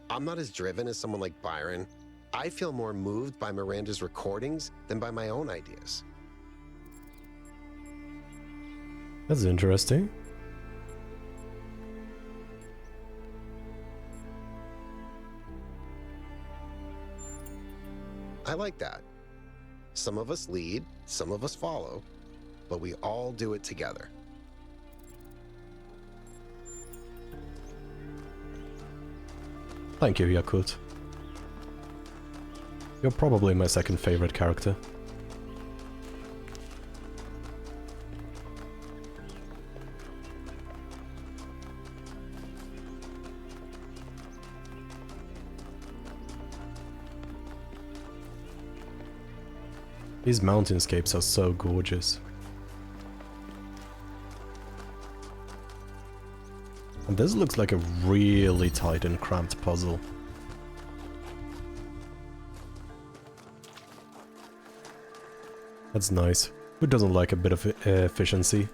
I'm not as driven as someone like Byron. I feel more moved by Miranda's recordings than by my own ideas. That's interesting. I like that. Some of us lead, some of us follow, but we all do it together. Thank you, Yakut. You're probably my second favorite character. These mountainscapes are so gorgeous. And this looks like a really tight and cramped puzzle. That's nice. Who doesn't like a bit of efficiency?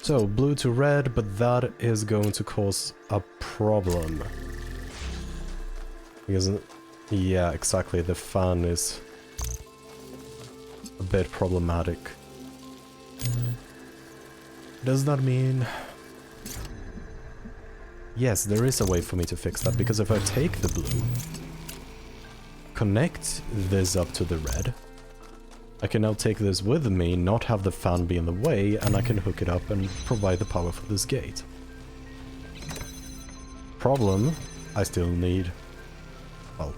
So, blue to red, but that is going to cause a problem. Because, yeah, exactly, the fan is a bit problematic. Does that mean... Yes, there is a way for me to fix that, because if I take the blue, connect this up to the red, I can now take this with me, not have the fan be in the way, and I can hook it up and provide the power for this gate. Problem, I still need... Well,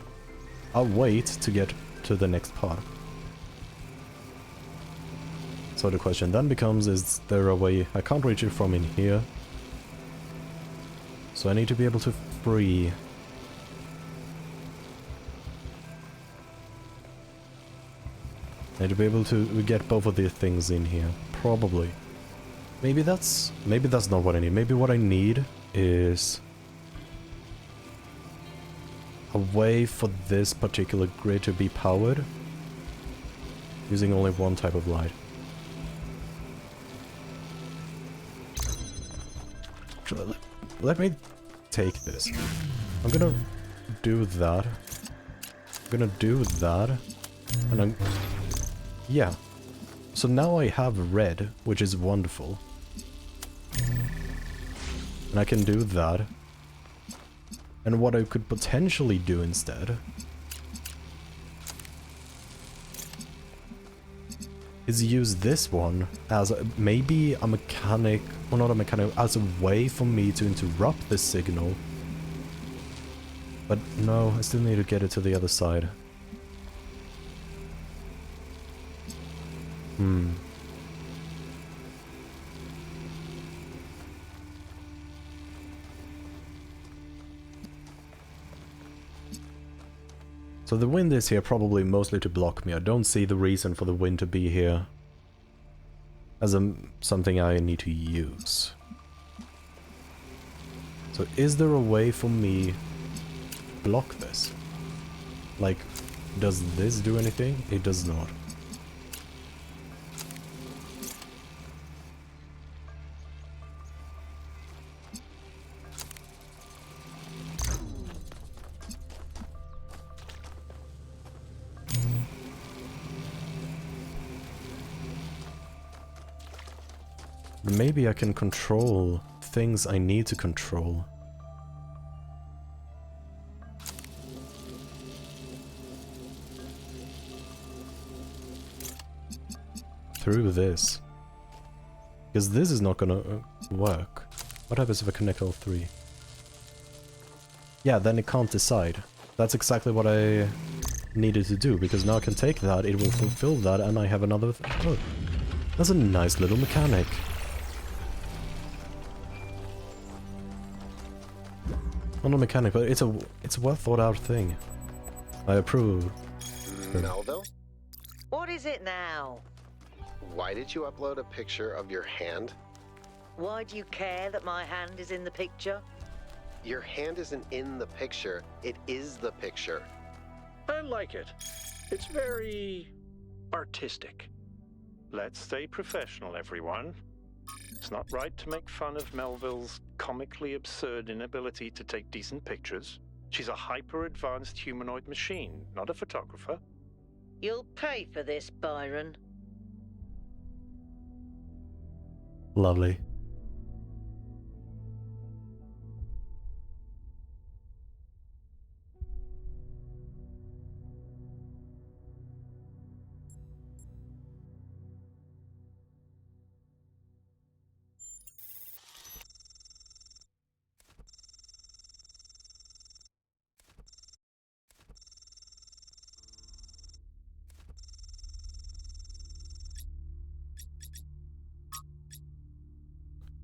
I'll wait to get to the next part. So the question then becomes, is there a way I can't reach it from in here? So I need to be able to free... I need to be able to get both of these things in here. Probably. Maybe that's not what I need. Maybe what I need is... a way for this particular grid to be powered using only one type of light. Let me take this. I'm gonna do that. I'm gonna do that. And I'm... Yeah. So now I have red, which is wonderful. And I can do that. And what I could potentially do instead is use this one as maybe a mechanic, or not a mechanic, as a way for me to interrupt this signal. But no, I still need to get it to the other side. So the wind is here probably mostly to block me. I don't see the reason for the wind to be here as something I need to use. So is there a way for me to block this? Like, does this do anything? It does not. Maybe I can control things I need to control. Through this. Because this is not gonna work. What happens if I connect all three? yeah, then it can't decide. That's exactly what I needed to do, because now I can take that, it will fulfill that, and I have another... Oh, that's a nice little mechanic. Not a mechanic, but it's a well thought out thing. I approve. Melville? What is it now? Why did you upload a picture of your hand? Why do you care that my hand is in the picture? Your hand isn't in the picture, it is the picture. I like it. It's very artistic. Let's stay professional, everyone. It's not right to make fun of Melville's comically absurd inability to take decent pictures. She's a hyper-advanced humanoid machine, not a photographer. You'll pay for this, Byron. Lovely.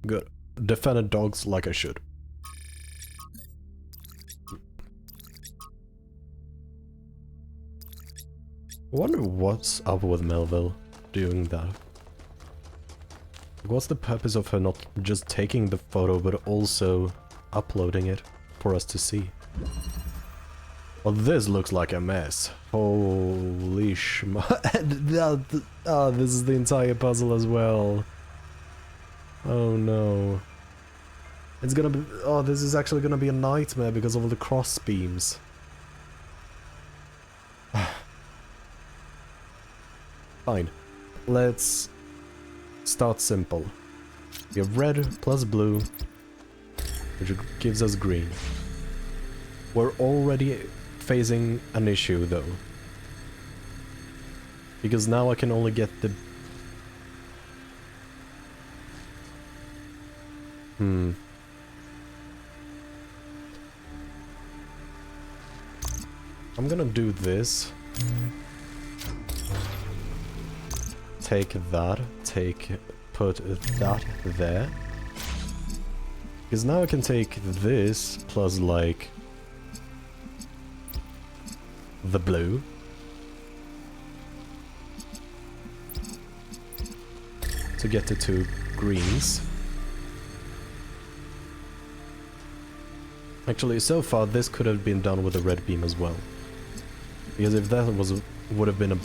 Good. Defended dogs like I should. I wonder what's up with Melville doing that. What's the purpose of her not just taking the photo but also uploading it for us to see? Well, this looks like a mess. Holy oh, this is the entire puzzle as well. Oh no. It's gonna be... Oh, this is actually gonna be a nightmare because of all the cross beams. Fine. Let's start simple. We have red plus blue, which gives us green. We're already facing an issue though. Because now I can only get the... I'm gonna do this. Take that, put that there. Because now I can take this plus like the blue. To get the two greens. Actually, so far this could have been done with a red beam as well. Because if that would have been a...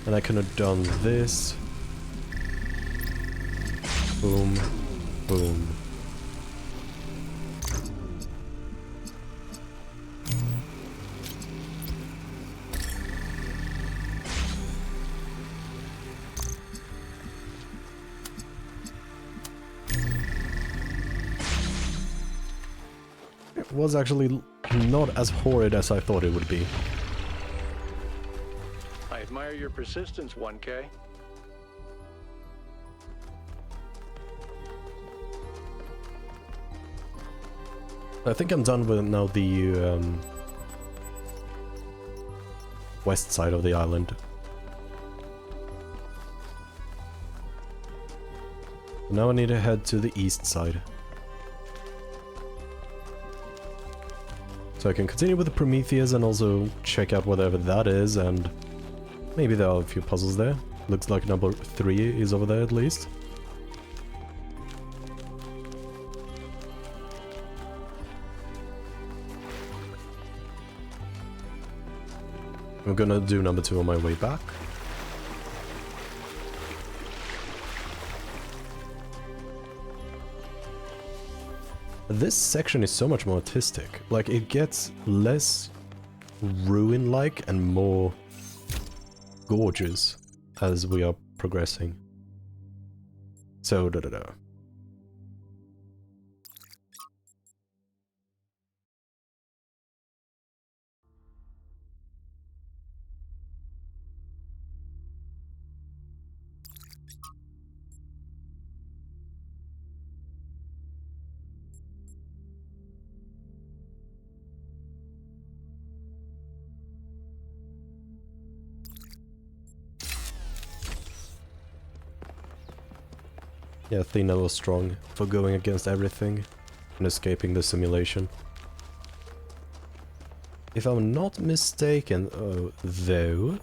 And I could have done this. Boom. Boom. It was actually not as horrid as I thought it would be. I admire your persistence, 1K. I think I'm done with now the west side of the island. Now I need to head to the east side. So I can continue with the Prometheus and also check out whatever that is, and maybe there are a few puzzles there. Looks like number 3 is over there at least. I'm gonna do number 2 on my way back. This section is so much more artistic. Like, it gets less ruin-like and more gorgeous as we are progressing. So, da-da-da. Yeah, Athena was strong for going against everything and escaping the simulation. If I'm not mistaken, though,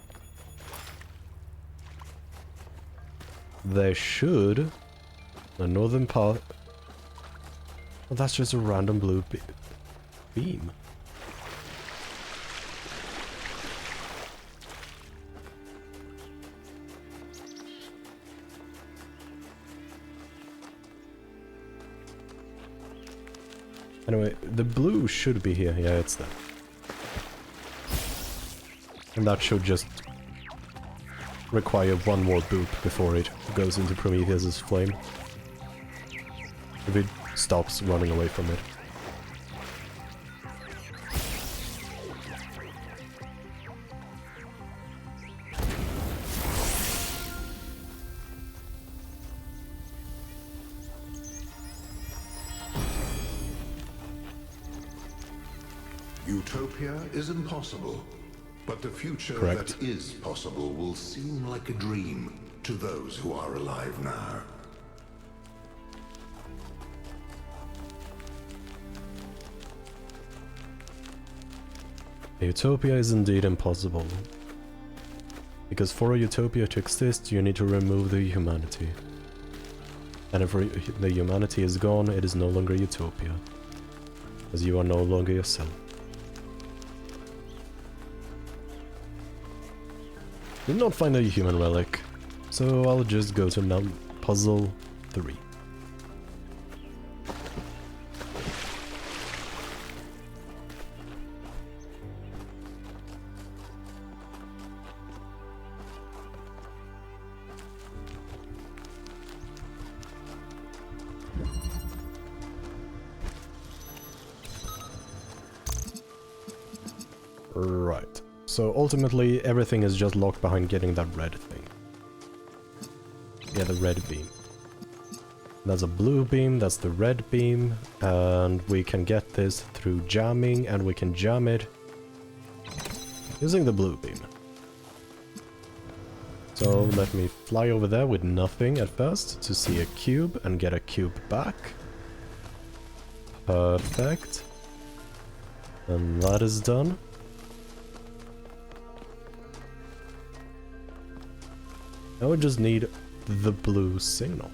there should... the northern part... well, that's just a random blue beam. Anyway, the blue should be here. Yeah, it's there. And that should just require one more boop before it goes into Prometheus's flame. If it stops running away from it. Utopia is impossible, but the future Correct. that is possible will seem like a dream to those who are alive now. Utopia is indeed impossible. Because for a utopia to exist, you need to remove the humanity. And if the humanity is gone, it is no longer utopia. As you are no longer yourself. Did not find a human relic, so I'll just go to puzzle 3. Right. So ultimately, everything is just locked behind getting that red thing. Yeah, the red beam. That's a blue beam, that's the red beam, and we can get this through jamming, and we can jam it using the blue beam. So let me fly over there with nothing at first to see a cube and get a cube back. Perfect. And that is done. Now we just need the blue signal.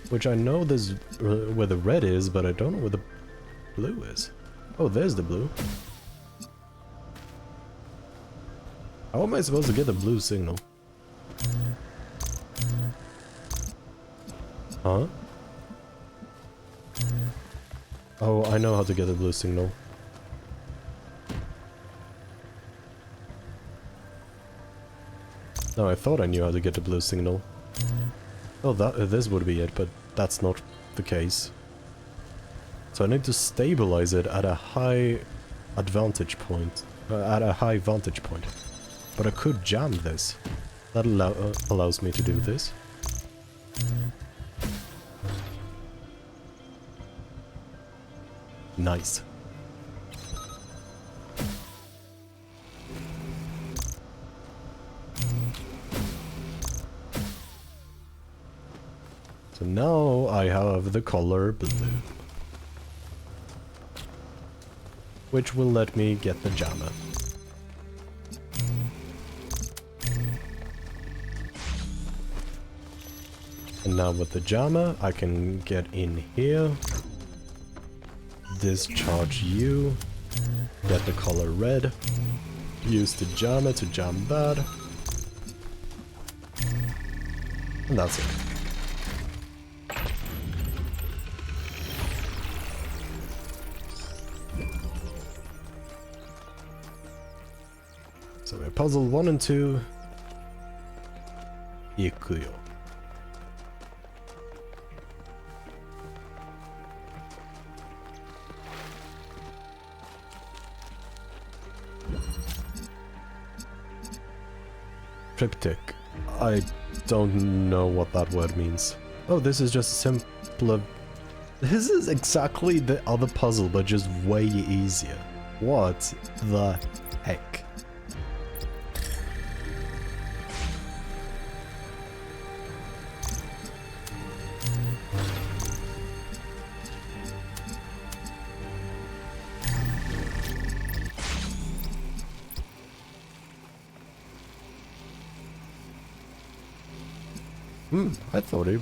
Which I know there's where the red is, but I don't know where the blue is. Oh, there's the blue. How am I supposed to get the blue signal? Huh? Oh, I know how to get the blue signal. No, I thought I knew how to get the blue signal. Oh, this would be it, but that's not the case. So I need to stabilize it at a high advantage point. At a high vantage point. But I could jam this. That allows me to do this. Nice. So now I have the color blue. Which will let me get the jammer. And now with the jammer, I can get in here. Discharge you. Get the color red. Use the jammer to jam that. And that's it. So we're puzzle 1 and 2. Ikuyo. Triptych. I don't know what that word means. Oh, this is just simpler. This is exactly the other puzzle, but just way easier. What the heck? I thought it...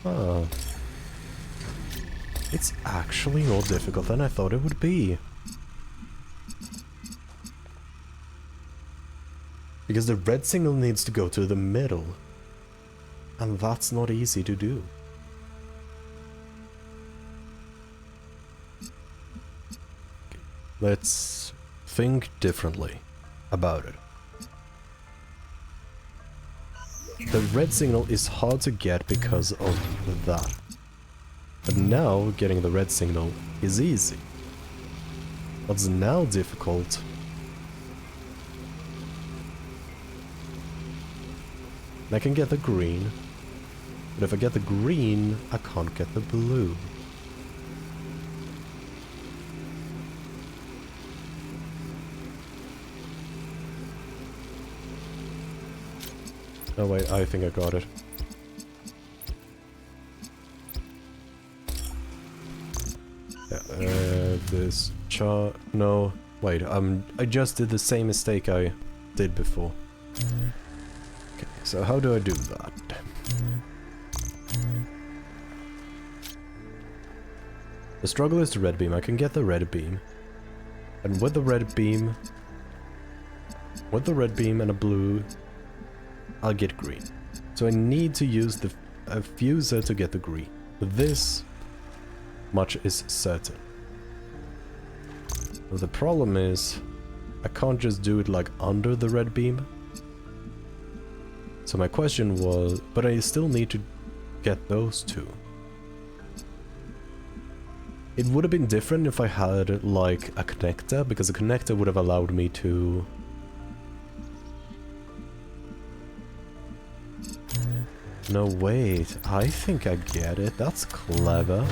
Ah. It's actually more difficult than I thought it would be. Because the red signal needs to go to the middle. And that's not easy to do. Let's think differently about it. The red signal is hard to get because of that. But now, getting the red signal is easy. What's now difficult I can get the green, but if I get the green, I can't get the blue. Oh wait, I think I got it. Yeah, this chart... No, wait, I just did the same mistake I did before. Okay, so how do I do that? The struggle is the red beam. I can get the red beam. And with the red beam... With the red beam and a blue, I'll get green. So I need to use the fuser to get the green. This much is certain. The problem is, I can't just do it like under the red beam. So my question was, but I still need to get those two. It would have been different if I had like a connector, because a connector would have allowed me to... No, wait, I think I get it. That's clever.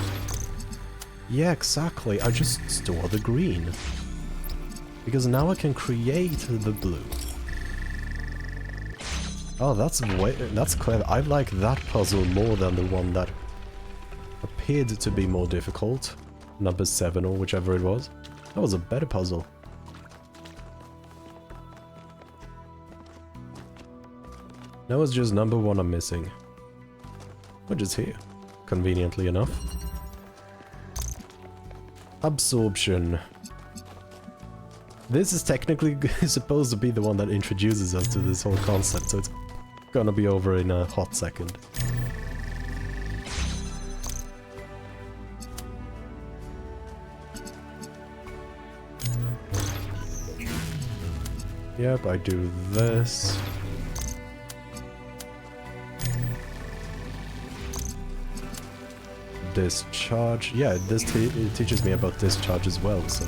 Yeah, exactly. I just store the green. Because now I can create the blue. Oh, that's clever. I like that puzzle more than the one that appeared to be more difficult. Number 7 or whichever it was. That was a better puzzle. Now it's just number 1 I'm missing. Which is here, conveniently enough. Absorption. This is technically supposed to be the one that introduces us to this whole concept, so it's gonna be over in a hot second. Yep, I do this. Discharge. Yeah, this it teaches me about discharge as well, so...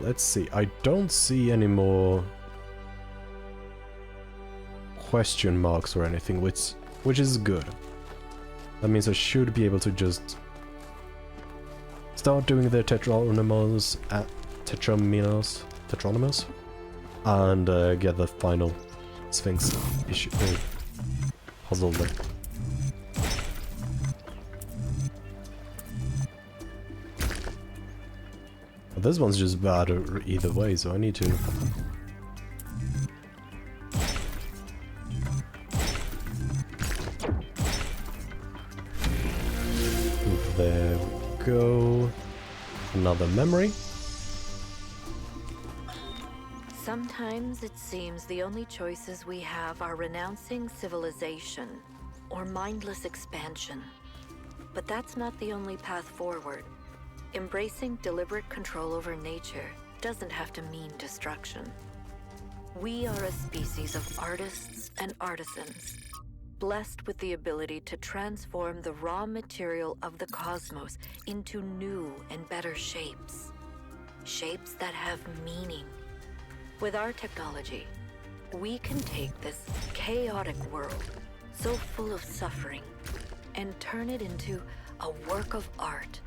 Let's see. I don't see any more question marks or anything, which is good. That means I should be able to just start doing the tetronymus, and get the final Sphinx issue puzzle there. But this one's just bad either way, so I need to... There we go. Another memory. Sometimes it seems the only choices we have are renouncing civilization or mindless expansion. But that's not the only path forward. Embracing deliberate control over nature doesn't have to mean destruction. We are a species of artists and artisans, blessed with the ability to transform the raw material of the cosmos into new and better shapes. Shapes that have meaning. With our technology, we can take this chaotic world, so full of suffering, and turn it into a work of art.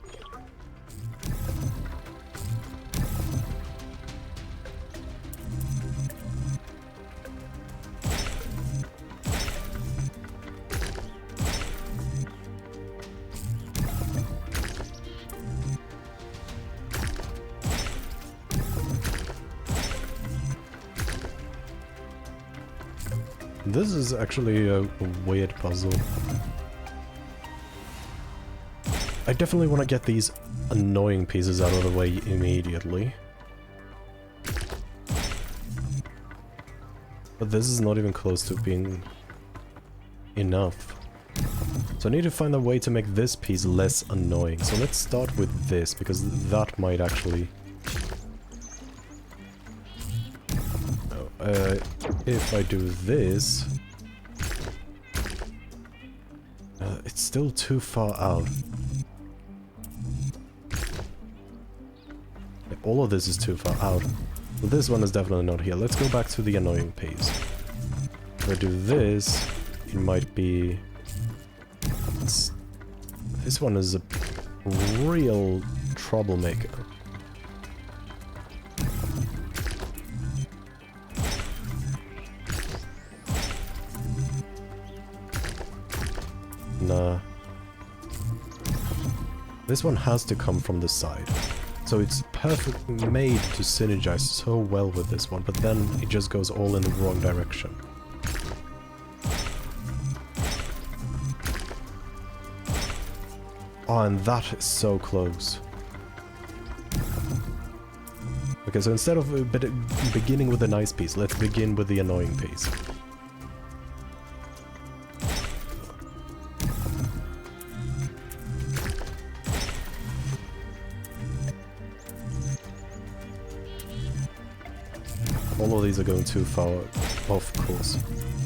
This is actually a weird puzzle. I definitely want to get these annoying pieces out of the way immediately. But this is not even close to being enough. So I need to find a way to make this piece less annoying. So let's start with this, because that might actually... Oh, if I do this... it's still too far out. Yeah, all of this is too far out. But this one is definitely not here. Let's go back to the annoying piece. If I do this, it might be... This one is a real troublemaker. Nah. This one has to come from the side. So it's perfectly made to synergize so well with this one, but then it just goes all in the wrong direction. Oh, and that is so close. Okay, so instead of beginning with a nice piece, let's begin with the annoying piece. All of these are going too far off course.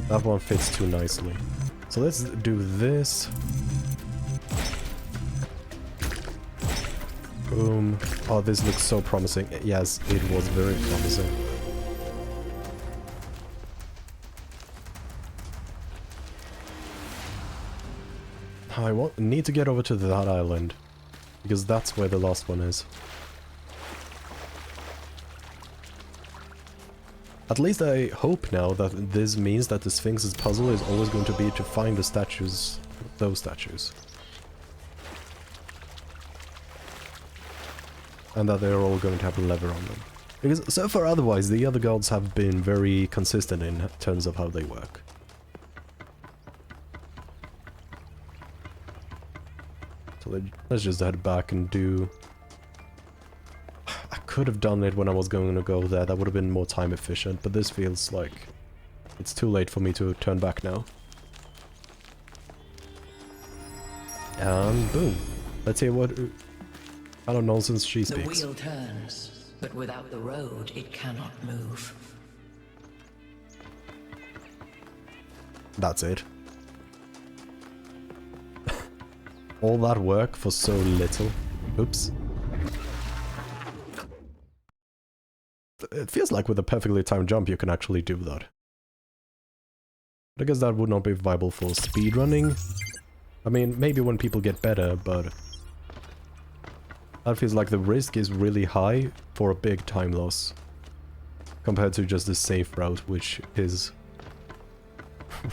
That one fits too nicely. So let's do this. Boom. Oh, this looks so promising. Yes, it was very promising. I need to get over to that island, because that's where the last one is. At least I hope now that this means that the Sphinx's puzzle is always going to be to find the statues, those statues. And that they're all going to have a lever on them. Because so far otherwise, the other gods have been very consistent in terms of how they work. So let's just head back and do... I could have done it when I was going to go there, that would have been more time efficient, but this feels like it's too late for me to turn back now. And boom. Let's hear what kind of nonsense she speaks. The wheel turns, but without the road, it cannot move. That's it. All that work for so little. Oops. It feels like with a perfectly timed jump you can actually do that. But I guess that would not be viable for speedrunning. I mean, maybe when people get better, but... that feels like the risk is really high for a big time loss. Compared to just the safe route, which is...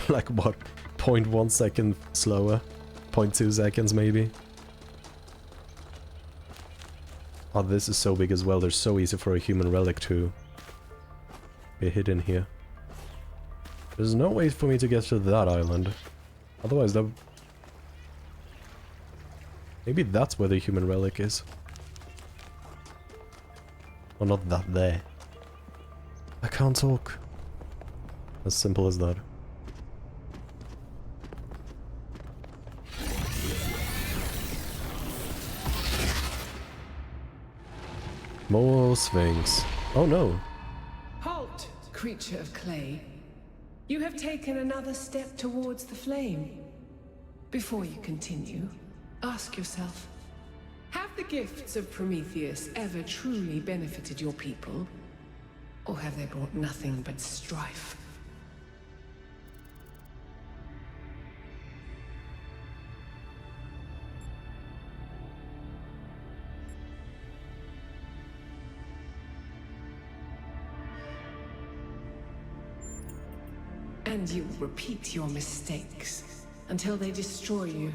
like what? 0.1 second slower? 0.2 seconds maybe? Oh, this is so big as well. They're so easy for a human relic to be hidden here. There's no way for me to get to that island. Otherwise, that... maybe that's where the human relic is. Or not that there. I can't talk. As simple as that. More Sphinx. Oh no. Halt, creature of clay. You have taken another step towards the flame. Before you continue, ask yourself, have the gifts of Prometheus ever truly benefited your people? Or have they brought nothing but strife? And you repeat your mistakes until they destroy you.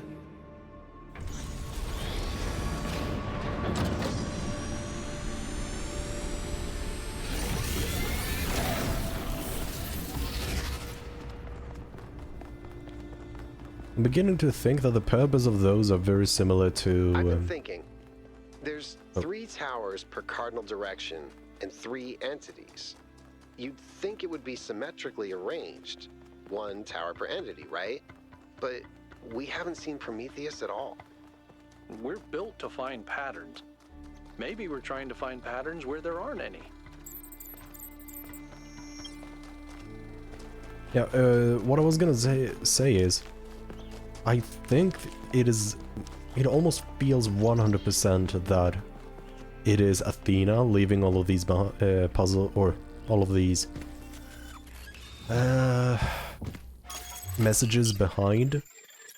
I'm beginning to think that the purpose of those are very similar to... I've been thinking. There's 3 towers per cardinal direction and 3 entities. You'd think it would be symmetrically arranged. 1 tower per entity, right? But we haven't seen Prometheus at all. We're built to find patterns. Maybe we're trying to find patterns where there aren't any. Yeah, what I was gonna say is, I think it almost feels 100% that it is Athena leaving all of these puzzle, or all of these messages behind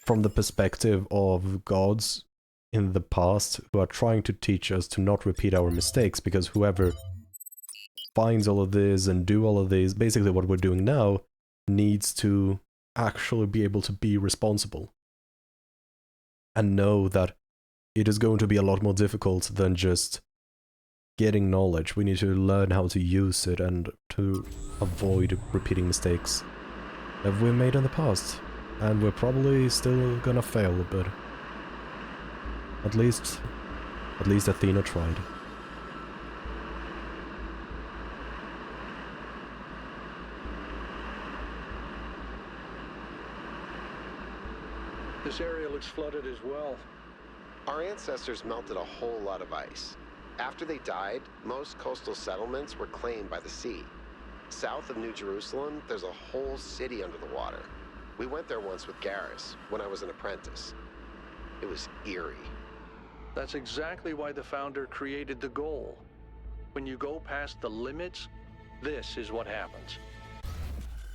from the perspective of gods in the past who are trying to teach us to not repeat our mistakes, because whoever finds all of this and do all of this, basically what we're doing now, needs to actually be able to be responsible and know that it is going to be a lot more difficult than just getting knowledge. We need to learn how to use it and to avoid repeating mistakes that we made in the past. And we're probably still gonna fail a bit. At least Athena tried. This area looks flooded as well. Our ancestors melted a whole lot of ice. After they died, most coastal settlements were claimed by the sea. South of New Jerusalem, there's a whole city under the water. We went there once with Garrus, when I was an apprentice. It was eerie. That's exactly why the Founder created the goal. When you go past the limits, this is what happens.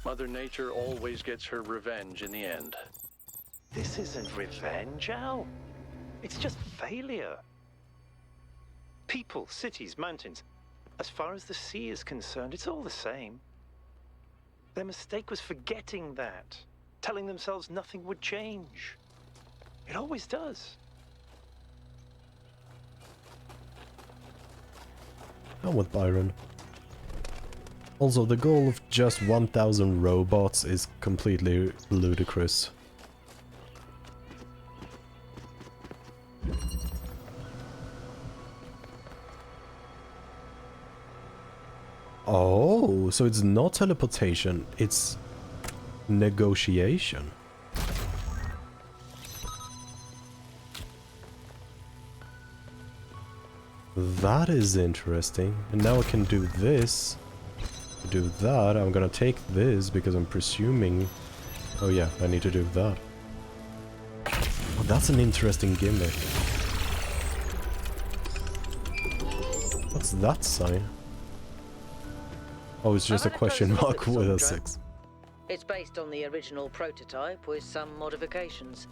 Mother Nature always gets her revenge in the end. This isn't revenge, Al. It's just failure. People, cities, mountains. As far as the sea is concerned, it's all the same. Their mistake was forgetting that, telling themselves nothing would change. It always does. I'm with Byron. Also, the goal of just 1,000 robots is completely ludicrous. Oh, so it's not teleportation, it's negotiation. That is interesting. And now I can do this. Do that. I'm gonna take this because I'm presuming... Oh yeah, I need to do that. Oh, that's an interesting gimmick. What's that sign? Oh, it's just a question mark with a 6. It's based on the original prototype with some modifications.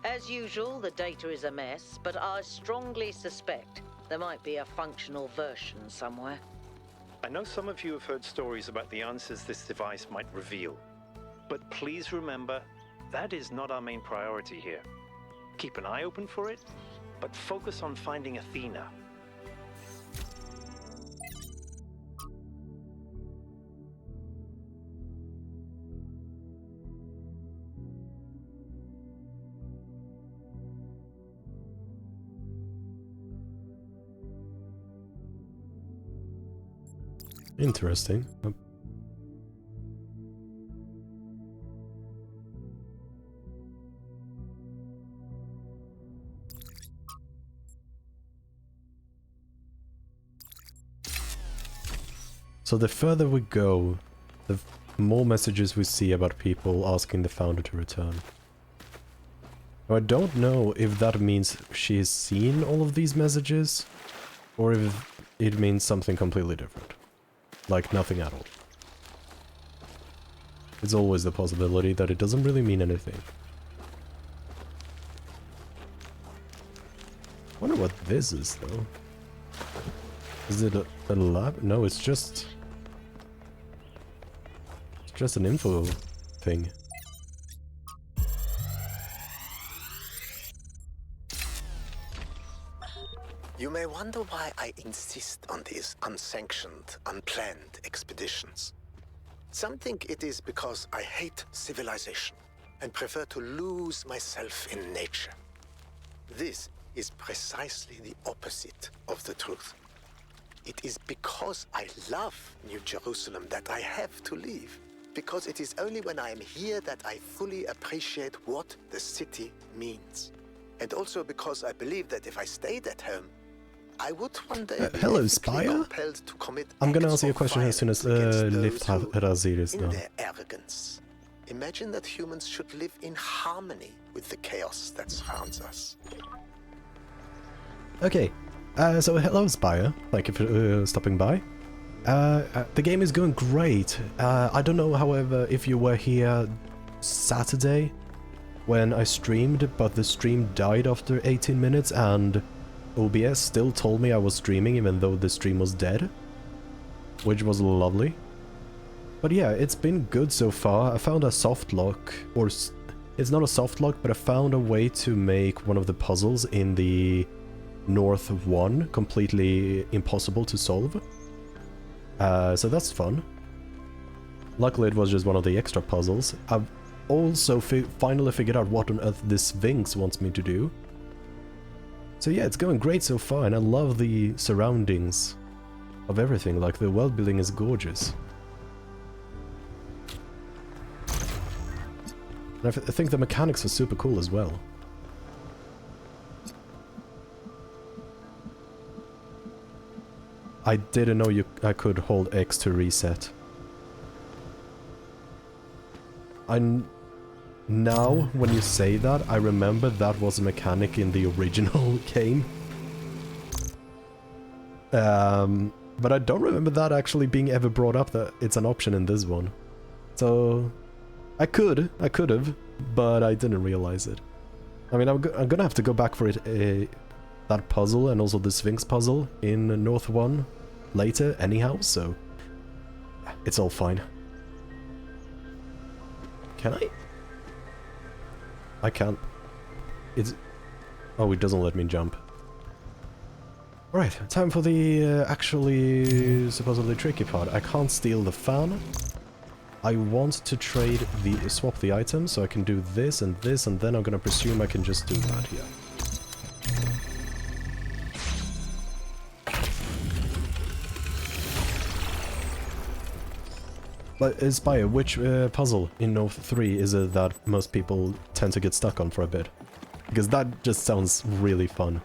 As usual, the data is a mess, but I strongly suspect there might be a functional version somewhere. I know some of you have heard stories about the answers this device might reveal. But please remember, that is not our main priority here. Keep an eye open for it, but focus on finding Athena. Interesting. So the further we go, the more messages we see about people asking the Founder to return. Now, I don't know if that means she has seen all of these messages, or if it means something completely different. Like nothing at all. It's always the possibility that it doesn't really mean anything. I wonder what this is, though. Is it a lab? No, it's just an info thing. You may wonder why I insist on these unsanctioned, unplanned expeditions. Some think it is because I hate civilization and prefer to lose myself in nature. This is precisely the opposite of the truth. It is because I love New Jerusalem that I have to leave. Because it is only when I am here that I fully appreciate what the city means. And also because I believe that if I stayed at home, I would one day be hello, ethically Spire? compelled to commit I'm gonna acts ask you a of question as soon as violence against Lift those who, Razir is in done. their arrogance, imagine that humans should live in harmony with the chaos that surrounds us. Okay, so hello Spire, thank you for stopping by. The game is going great. I don't know, however, if you were here Saturday when I streamed, but the stream died after 18 minutes and OBS still told me I was streaming even though the stream was dead, which was lovely. But yeah, it's been good so far. I found a soft lock, or it's not a soft lock, but I found a way to make one of the puzzles in the North 1 completely impossible to solve. So that's fun. Luckily it was just one of the extra puzzles. I've also finally figured out what on earth the Sphinx wants me to do. So yeah, it's going great so far, and I love the surroundings of everything, like the world building is gorgeous. And I think the mechanics are super cool as well. I didn't know I could hold X to reset. Now, when you say that, I remember that was a mechanic in the original game. But I don't remember that actually being ever brought up that it's an option in this one. So, I could have, but I didn't realize it. I mean, I'm gonna have to go back for it, that puzzle and also the Sphinx puzzle in North 1 later anyhow, so it's all fine. Can I? I can't. It's... Oh, it doesn't let me jump. Alright, time for the actually supposedly tricky part. I can't steal the fan. I want to swap the items, so I can do this, and then I'm gonna presume I can just do that here. But Spire, which puzzle in North 3 is it that most people tend to get stuck on for a bit? Because that just sounds really fun.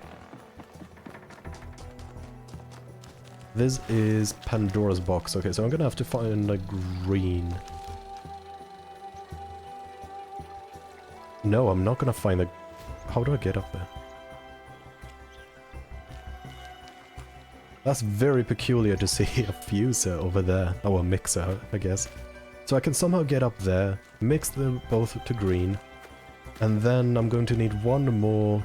This is Pandora's box. Okay, so I'm gonna have to find a green. No, I'm not gonna find the... How do I get up there? That's very peculiar to see a fuser over there. Oh, a mixer, I guess. So I can somehow get up there, mix them both to green, and then I'm going to need one more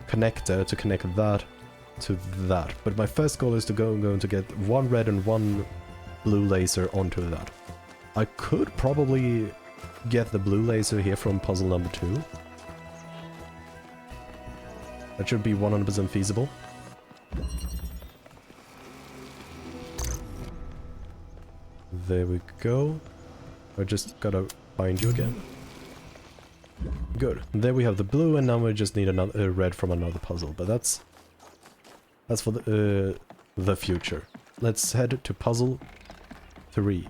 connector to connect that to that. But my first goal is to going to get one red and one blue laser onto that. I could probably get the blue laser here from puzzle number 2. That should be 100% feasible. There we go. I just gotta find you again. Good. There we have the blue, and now we just need another red from another puzzle. But that's for the future. Let's head to puzzle 3.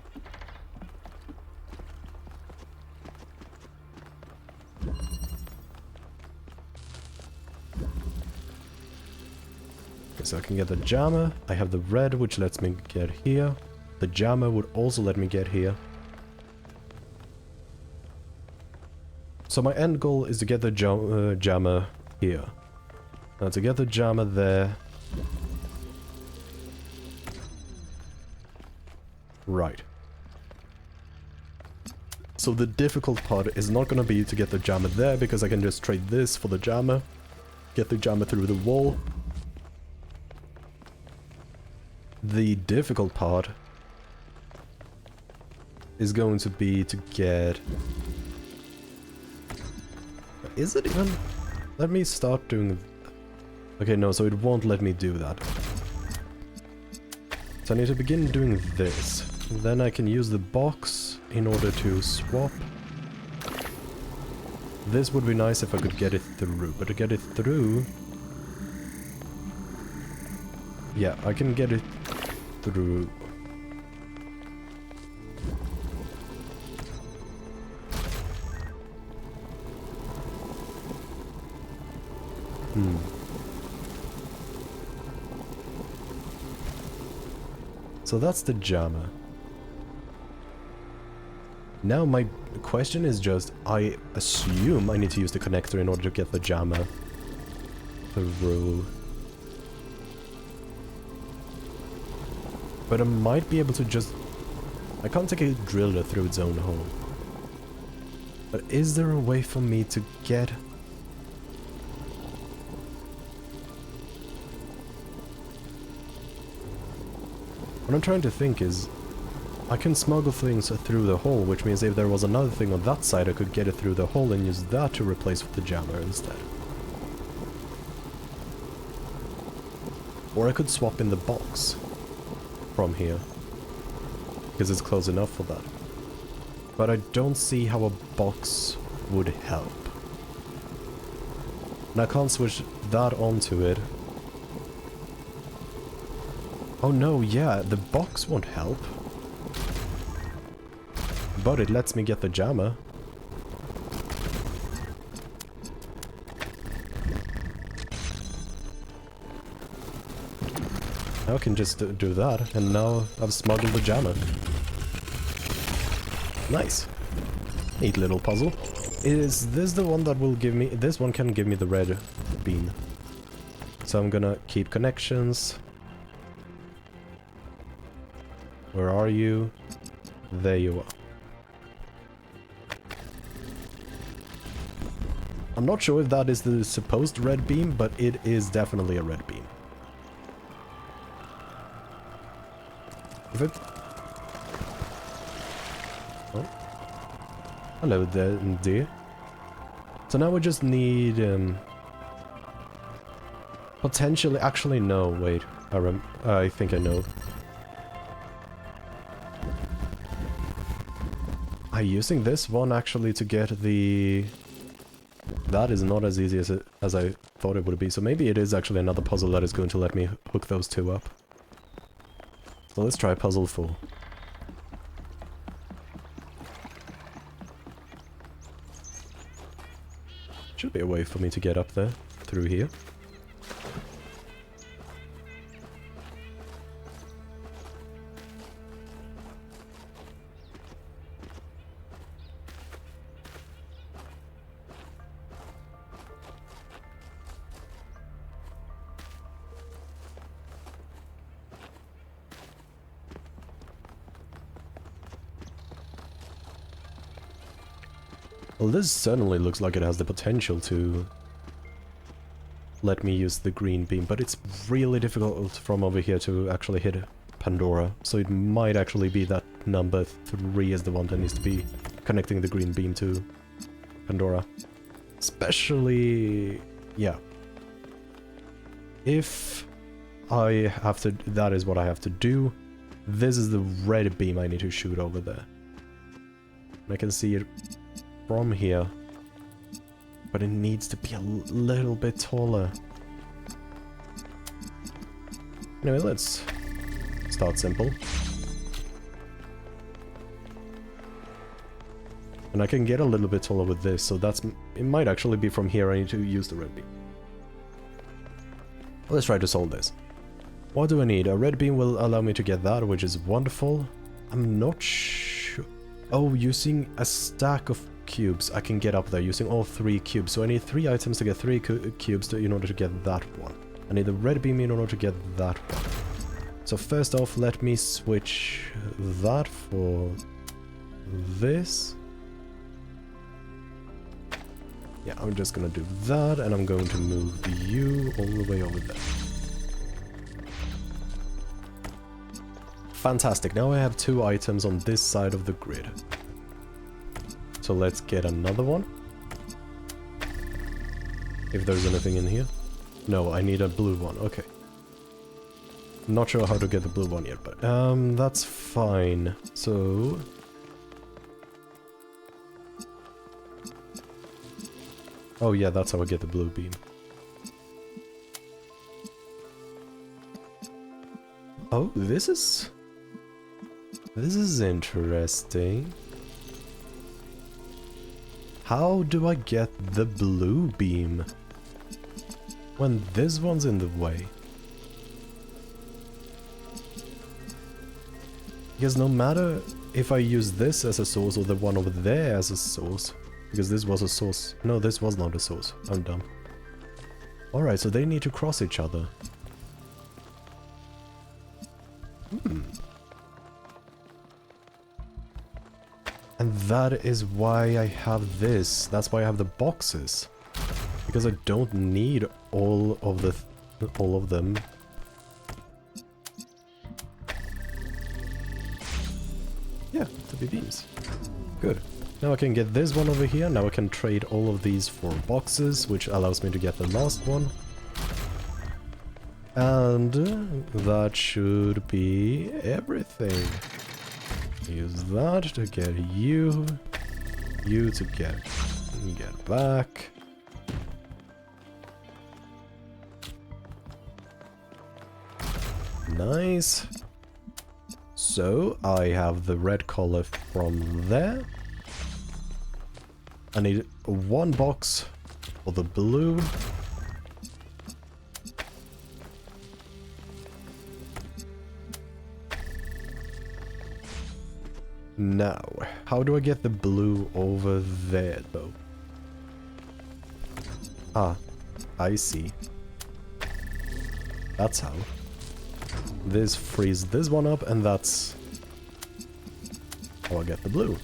So I can get the jammer. I have the red, which lets me get here. The jammer would also let me get here. So my end goal is to get the jammer here. Now to get the jammer there. Right. So the difficult part is not gonna be to get the jammer there, because I can just trade this for the jammer. Get the jammer through the wall. The difficult part is going to be to get... Is it even? Let me start doing... Okay, no, so it won't let me do that. So I need to begin doing this. Then I can use the box in order to swap This would be nice if I could get it through, but to get it through... Yeah, I can get it through. So that's the jammer. Now my question is just, I assume I need to use the connector in order to get the jammer through. But I might be able to just... I can't take a driller through its own hole. But is there a way for me to get... What I'm trying to think is... I can smuggle things through the hole, which means if there was another thing on that side, I could get it through the hole and use that to replace with the jammer instead. Or I could swap in the box from here, because it's close enough for that. But I don't see how a box would help. And I can't switch that onto it. Oh no, yeah, the box won't help. But it lets me get the jammer. Now I can just do that, and now I've smuggled the jammer. Nice. Neat little puzzle. Is this the one that will give me... This one can give me the red beam. So I'm gonna keep connections. Where are you? There you are. I'm not sure if that is the supposed red beam, but it is definitely a red beam. If it... Oh. Hello there, dear. So now we just need... potentially... Actually, no, wait. I think I know. I'm using this one actually to get the... That is not as easy as I thought it would be, so maybe it is actually another puzzle that is going to let me hook those two up. So let's try puzzle 4. Should be a way for me to get up there, through here. Well, this certainly looks like it has the potential to let me use the green beam, but it's really difficult from over here to actually hit Pandora, so it might actually be that number 3 is the one that needs to be connecting the green beam to Pandora. Especially... yeah. If I have to... that is what I have to do. This is the red beam I need to shoot over there. And I can see it from here, but it needs to be a little bit taller. Anyway, let's start simple. And I can get a little bit taller with this, so that's... it might actually be from here I need to use the red beam. Let's try to solve this. What do I need? A red beam will allow me to get that, which is wonderful. I'm not sure... oh, using a stack of cubes, I can get up there using all 3 cubes. So I need 3 items to get 3 cubes in order to get that one. I need the red beam in order to get that one. So first off, let me switch that for this. Yeah, I'm just gonna do that, and I'm going to move you all the way over there. Fantastic, now I have 2 items on this side of the grid. So let's get another one. If there's anything in here. No, I need a blue one, okay. Not sure how to get the blue one yet, but that's fine. So... Oh yeah, that's how I get the blue beam. Oh, this is interesting. How do I get the blue beam when this one's in the way? Because no matter if I use this as a source or the one over there as a source, because this was a source. No, this was not a source. I'm dumb. Alright, so they need to cross each other. And that is why I have this. That's why I have the boxes. Because I don't need all of them. Yeah, to be beams. Good. Now I can get this one over here. Now I can trade all of these for boxes, which allows me to get the last one. And that should be everything. Use that to get you to get back. Nice. So I have the red color from there. I need one box for the blue. Now, how do I get the blue over there, though? Ah, I see. That's how. This frees this one up, and that's how I get the blue.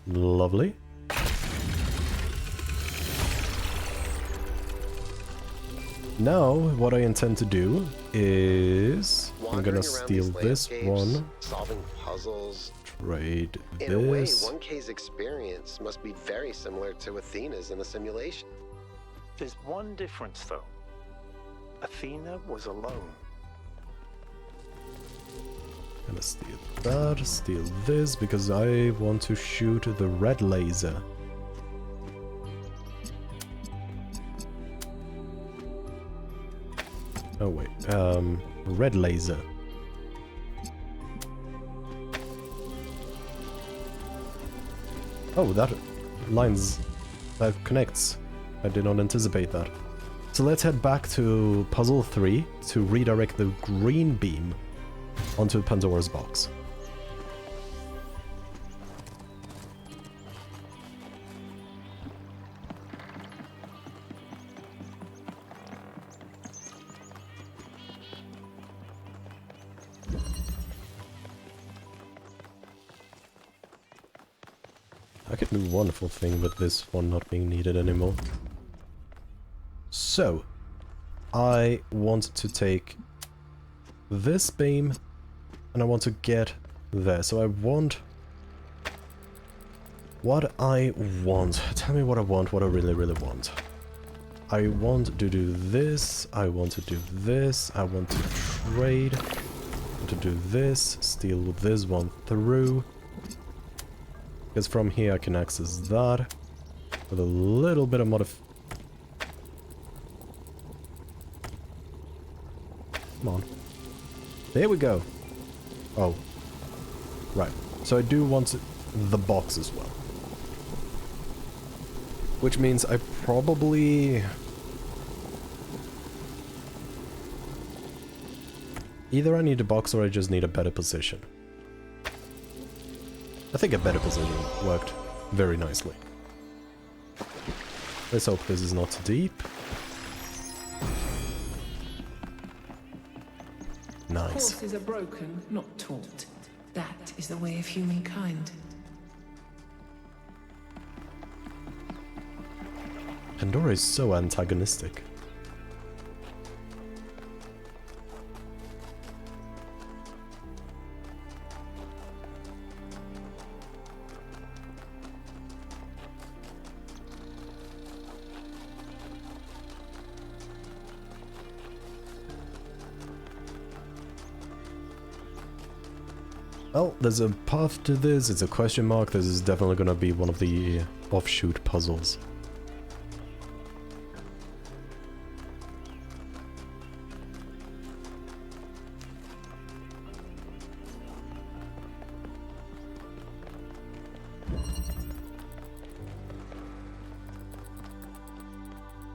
Lovely. Now, what I intend to do is... I'm gonna steal this one. Solving puzzles. Trade this. In a way, 1K's experience must be very similar to Athena's in the simulation. There's one difference, though. Athena was alone. Gonna steal that, steal this, because I want to shoot the red laser. Oh wait, red laser. Oh, that connects. I did not anticipate that. So let's head back to puzzle 3 to redirect the green beam onto Pandora's box. I could do a wonderful thing with this one not being needed anymore. So, I want to take this beam and I want to get there. So I want what I want. Tell me what I want, what I really, really want. I want to do this, I want to do this, I want to trade, I want to do this, steal this one through. Because from here I can access that with a little bit of Come on. There we go. Oh. Right. So I do want the box as well. Which means I probably... Either I need a box or I just need a better position. I think a better position worked very nicely. Let's hope this is not deep. Nice. Horses are broken, not taught. That is the way of humankind. Pandora is so antagonistic. Well, there's a path to this, it's a question mark, this is definitely gonna be one of the offshoot puzzles.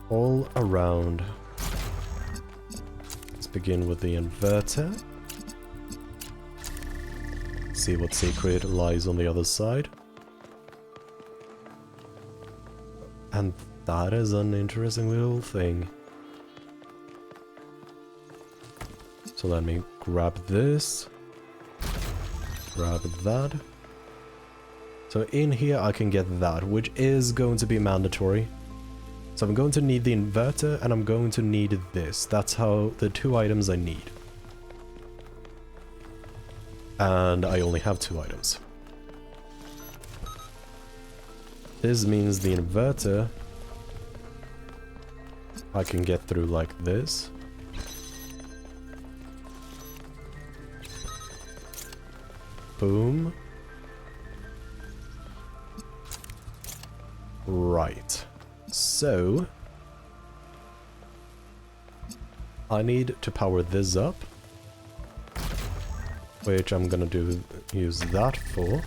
All around. Let's begin with the inverter. See what secret lies on the other side. And that is an interesting little thing. So let me grab this. Grab that. So in here I can get that, which is going to be mandatory. So I'm going to need the inverter and I'm going to need this. That's how the two items I need. And I only have 2 items. This means the inverter I can get through like this. Boom. Right. So I need to power this up, which I'm gonna use that for.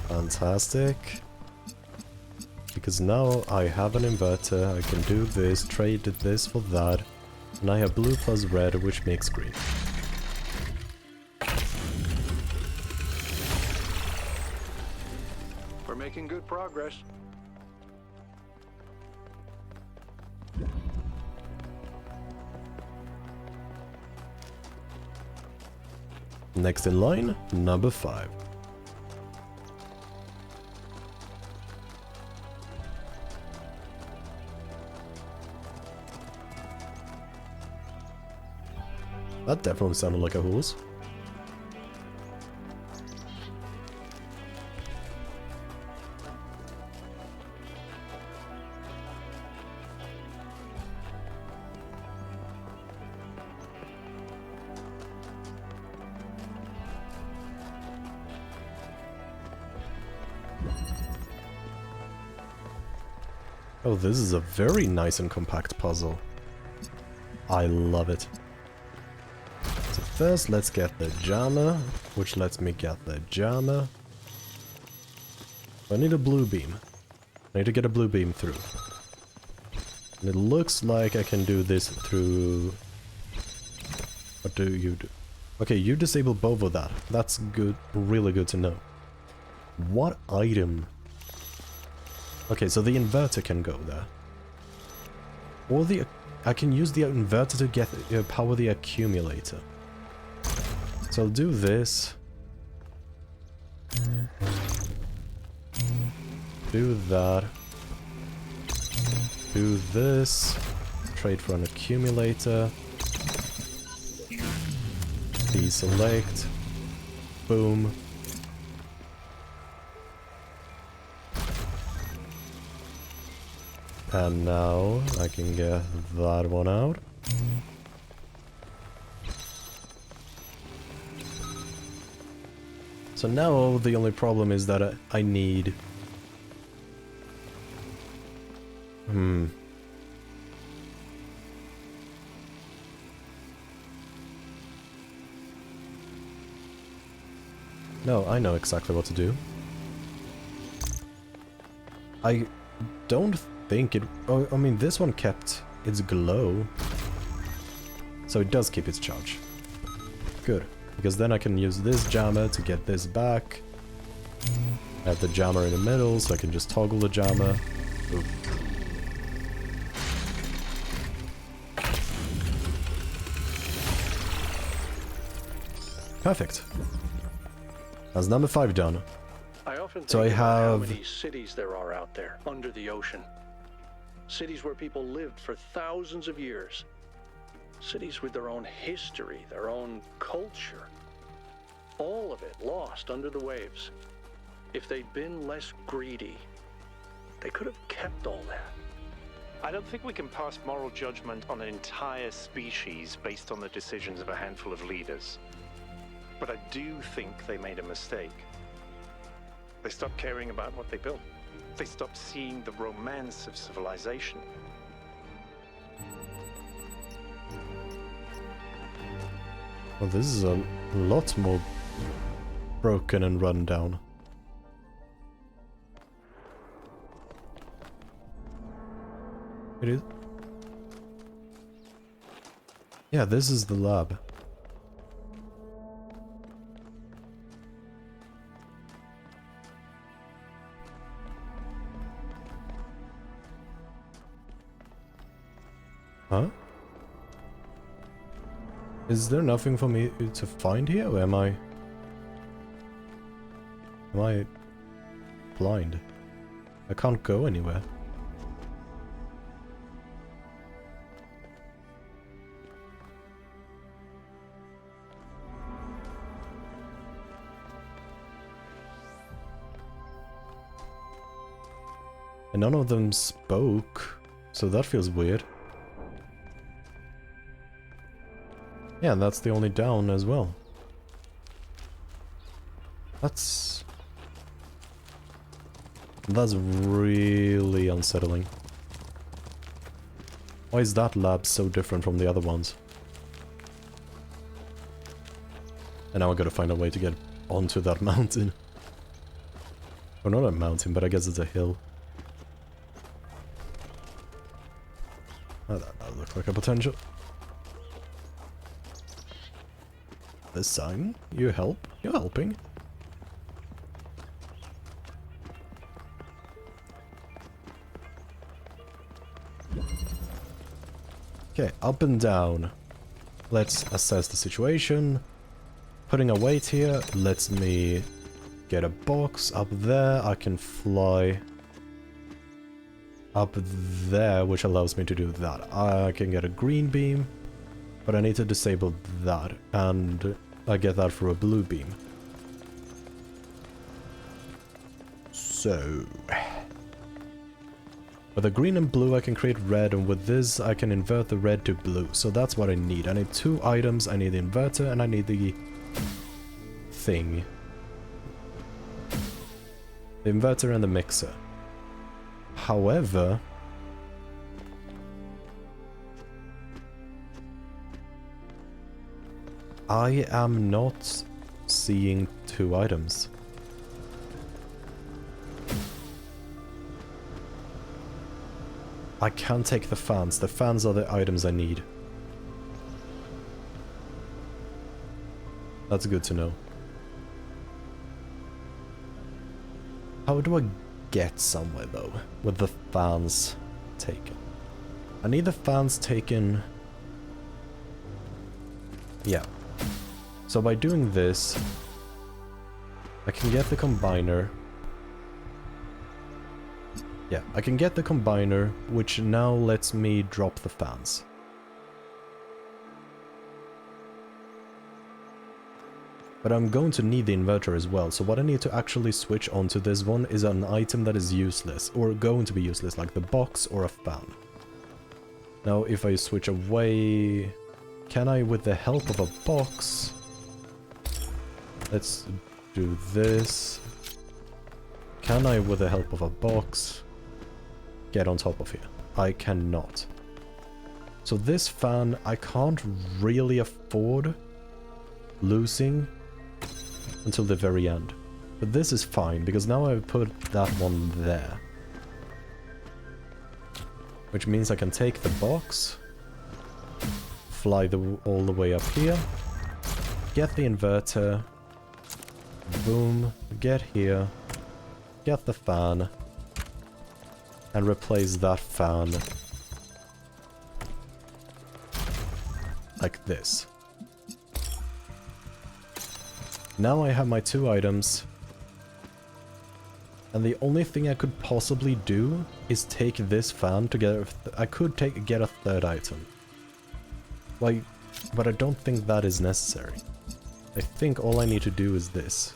Fantastic. Because now I have an inverter, I can do this, trade this for that, and I have blue plus red, which makes green. We're making good progress. Next in line, number 5. That definitely sounded like a horse. Oh, this is a very nice and compact puzzle. I love it. So first, let's get the jammer, which lets me get the jammer. I need a blue beam. I need to get a blue beam through. And it looks like I can do this through... What do you do? Okay, you disable both of that. That's good, really good to know. What item? Okay, so the inverter can go there. Or I can use the inverter to get power the accumulator. So I'll do this. Do that. Do this. Trade for an accumulator. Deselect. Boom. And now I can get that one out. So now the only problem is that I need... No, I know exactly what to do. I don't think it... Oh, I mean, this one kept its glow. So it does keep its charge. Good. Because then I can use this jammer to get this back. I have the jammer in the middle, so I can just toggle the jammer. Ooh. Perfect. That's number 5 done. I often So think I about how have... many cities there are out there, under the ocean. Cities where people lived for thousands of years. Cities with their own history, their own culture. All of it lost under the waves. If they'd been less greedy, they could have kept all that. I don't think we can pass moral judgment on an entire species based on the decisions of a handful of leaders. But I do think they made a mistake. They stopped caring about what they built. They stopped seeing the romance of civilization. Well, this is a lot more broken and run down. It is. Yeah, this is the lab. Huh? Is there nothing for me to find here, or am I blind? I can't go anywhere. And none of them spoke, so that feels weird. Yeah, and that's the only down as well. That's really unsettling. Why is that lab so different from the other ones? And now I gotta find a way to get onto that mountain. Or not a mountain, but I guess it's a hill. Oh, that looks like a potential. This sign? You help? You're helping. Okay, up and down. Let's assess the situation. Putting a weight here lets me get a box up there. I can fly up there, which allows me to do that. I can get a green beam, but I need to disable that, and I get that for a blue beam. So with the green and blue I can create red, and with this I can invert the red to blue. So that's what I need. I need two items. I need the inverter and I need the thing. The inverter and the mixer. However, I am not seeing two items. I can't take the fans. The fans are the items I need. That's good to know. How do I get somewhere though with the fans taken? I need the fans taken. Yeah. So by doing this, I can get the combiner. Yeah, I can get the combiner, which now lets me drop the fans. But I'm going to need the inverter as well, so what I need to actually switch onto this one is an item that is useless, or going to be useless, like the box or a fan. Now, if I switch away... Can I, with the help of a box... Let's do this. Can I, with the help of a box, get on top of here? I cannot. So this fan, I can't really afford losing until the very end. But this is fine, because now I've put that one there. Which means I can take the box, fly all the way up here, get the inverter, boom, get here, get the fan, and replace that fan like this. Now I have my two items, and the only thing I could possibly do is take this fan to get I could get a third item. Like, but I don't think that is necessary. I think all I need to do is this.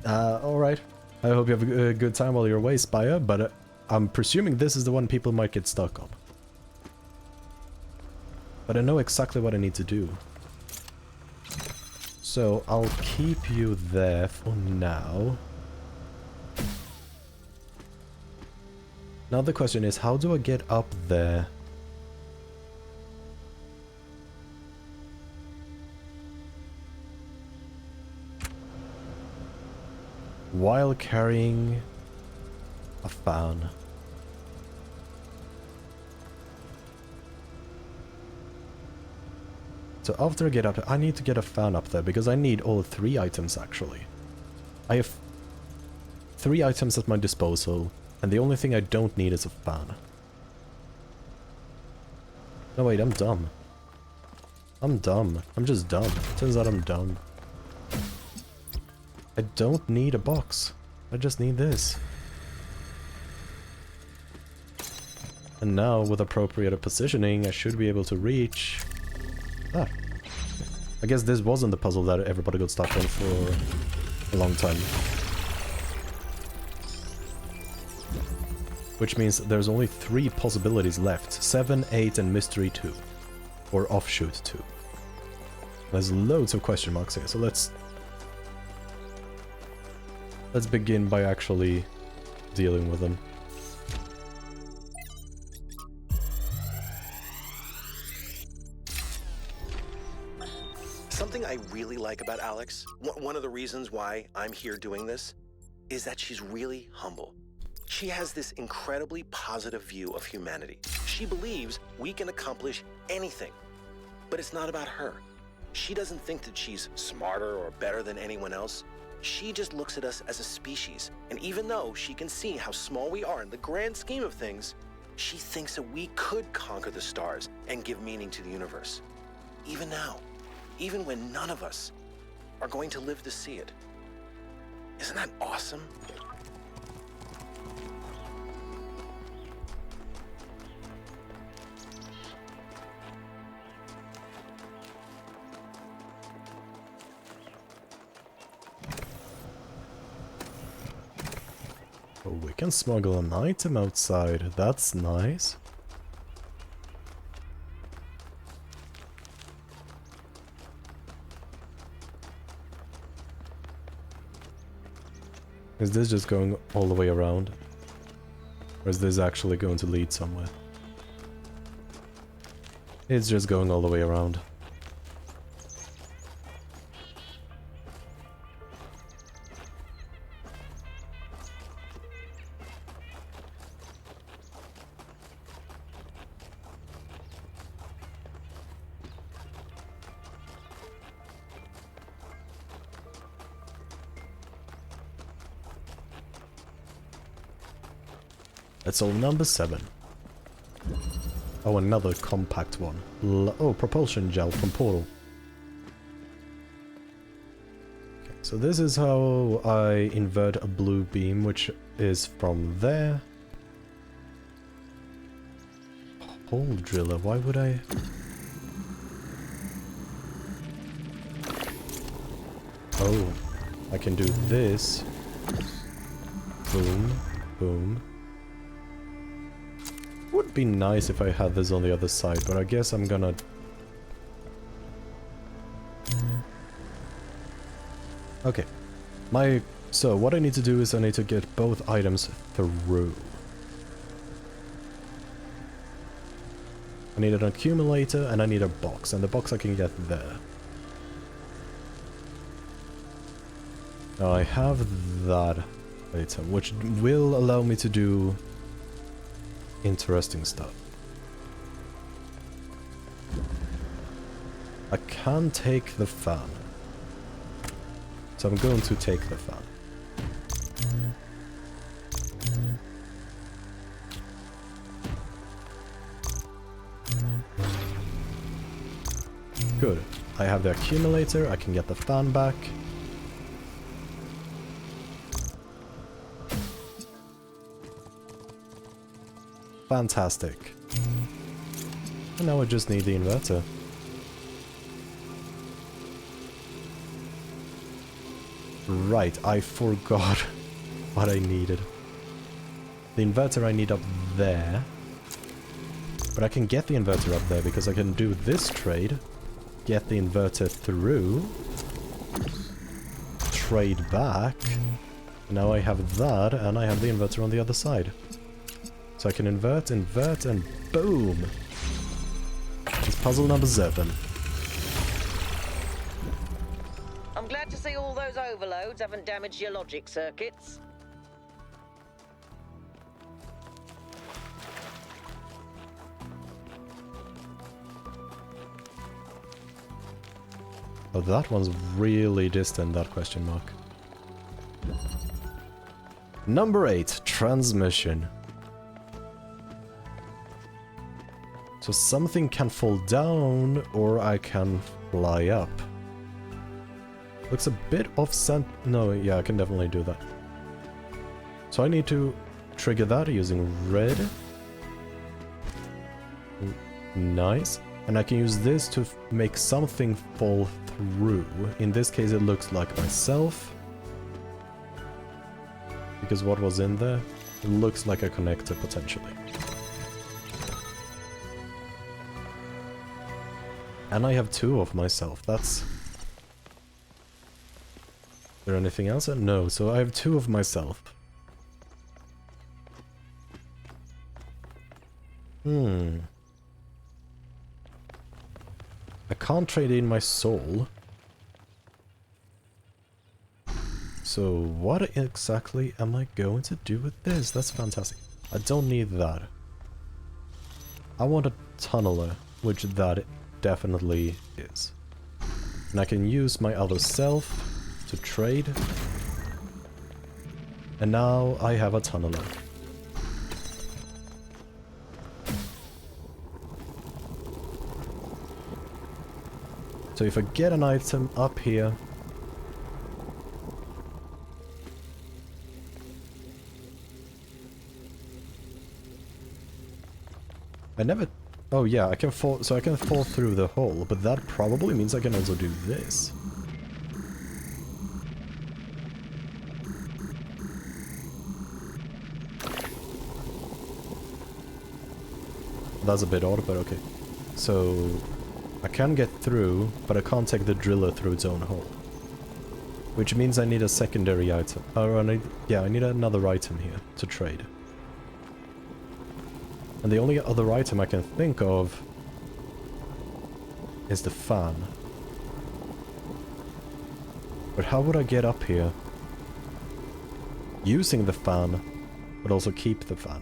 Alright. I hope you have a good time while you're away, Spire, but I'm presuming this is the one people might get stuck on. But I know exactly what I need to do. So, I'll keep you there for now. Now the question is, how do I get up there? While carrying a fan. So after I get up, I need to get a fan up there because I need all 3 items actually. I have 3 items at my disposal, and the only thing I don't need is a fan. No wait, I'm dumb. I'm dumb. I'm just dumb. Turns out I'm dumb. I don't need a box. I just need this. And now, with appropriate positioning, I should be able to reach... Ah. I guess this wasn't the puzzle that everybody got stuck on for a long time. Which means there's only 3 possibilities left. 7, 8 and Mystery 2. Or Offshoot 2. There's loads of question marks here, so let's begin by actually dealing with them. Something I really like about Alex, one of the reasons why I'm here doing this, is that she's really humble. She has this incredibly positive view of humanity. She believes we can accomplish anything, but it's not about her. She doesn't think that she's smarter or better than anyone else. She just looks at us as a species, and even though she can see how small we are in the grand scheme of things, she thinks that we could conquer the stars and give meaning to the universe. Even now, even when none of us are going to live to see it. Isn't that awesome? Oh, we can smuggle an item outside. That's nice. Is this just going all the way around? Or is this actually going to lead somewhere? It's just going all the way around. That's all number 7. Oh, another compact one. Oh, propulsion gel from Portal. Okay, so this is how I invert a blue beam, which is from there. Hole driller, why would I... Oh, I can do this. Boom, boom. Would be nice if I had this on the other side, but I guess I'm gonna... Okay. So, what I need to do is I need to get both items through. I need an accumulator and I need a box, and the box I can get there. Now I have that item, which will allow me to do interesting stuff. I can take the fan. So I'm going to take the fan. Good. I have the accumulator, I can get the fan back. Fantastic. And now I just need the inverter. Right, I forgot what I needed. The inverter I need up there. But I can get the inverter up there because I can do this trade. Get the inverter through. Trade back. Now I have that, and I have the inverter on the other side. So I can invert, and boom! It's puzzle number 7. I'm glad to see all those overloads haven't damaged your logic circuits. Oh, that one's really distant, that question mark. Number 8, transmission. So something can fall down, or I can fly up. Looks a bit off-center. No, yeah, I can definitely do that. So I need to trigger that using red. Nice. And I can use this to make something fall through. In this case, it looks like myself. Because what was in there? It looks like a connector, potentially. And I have 2 of myself. That's... Is there anything else? No, so I have 2 of myself. I can't trade in my soul. So what exactly am I going to do with this? That's fantastic. I don't need that. I want a tunneler, which that definitely is. And I can use my other self to trade. And now I have a tunneler. So if I get an item up here... I never... Oh yeah, I can fall... So I can fall through the hole, but that probably means I can also do this. That's a bit odd, but okay. So... I can get through, but I can't take the driller through its own hole. Which means I need a secondary item. Or I need another item here to trade. And the only other item I can think of is the fan. But how would I get up here? Using the fan, but also keep the fan.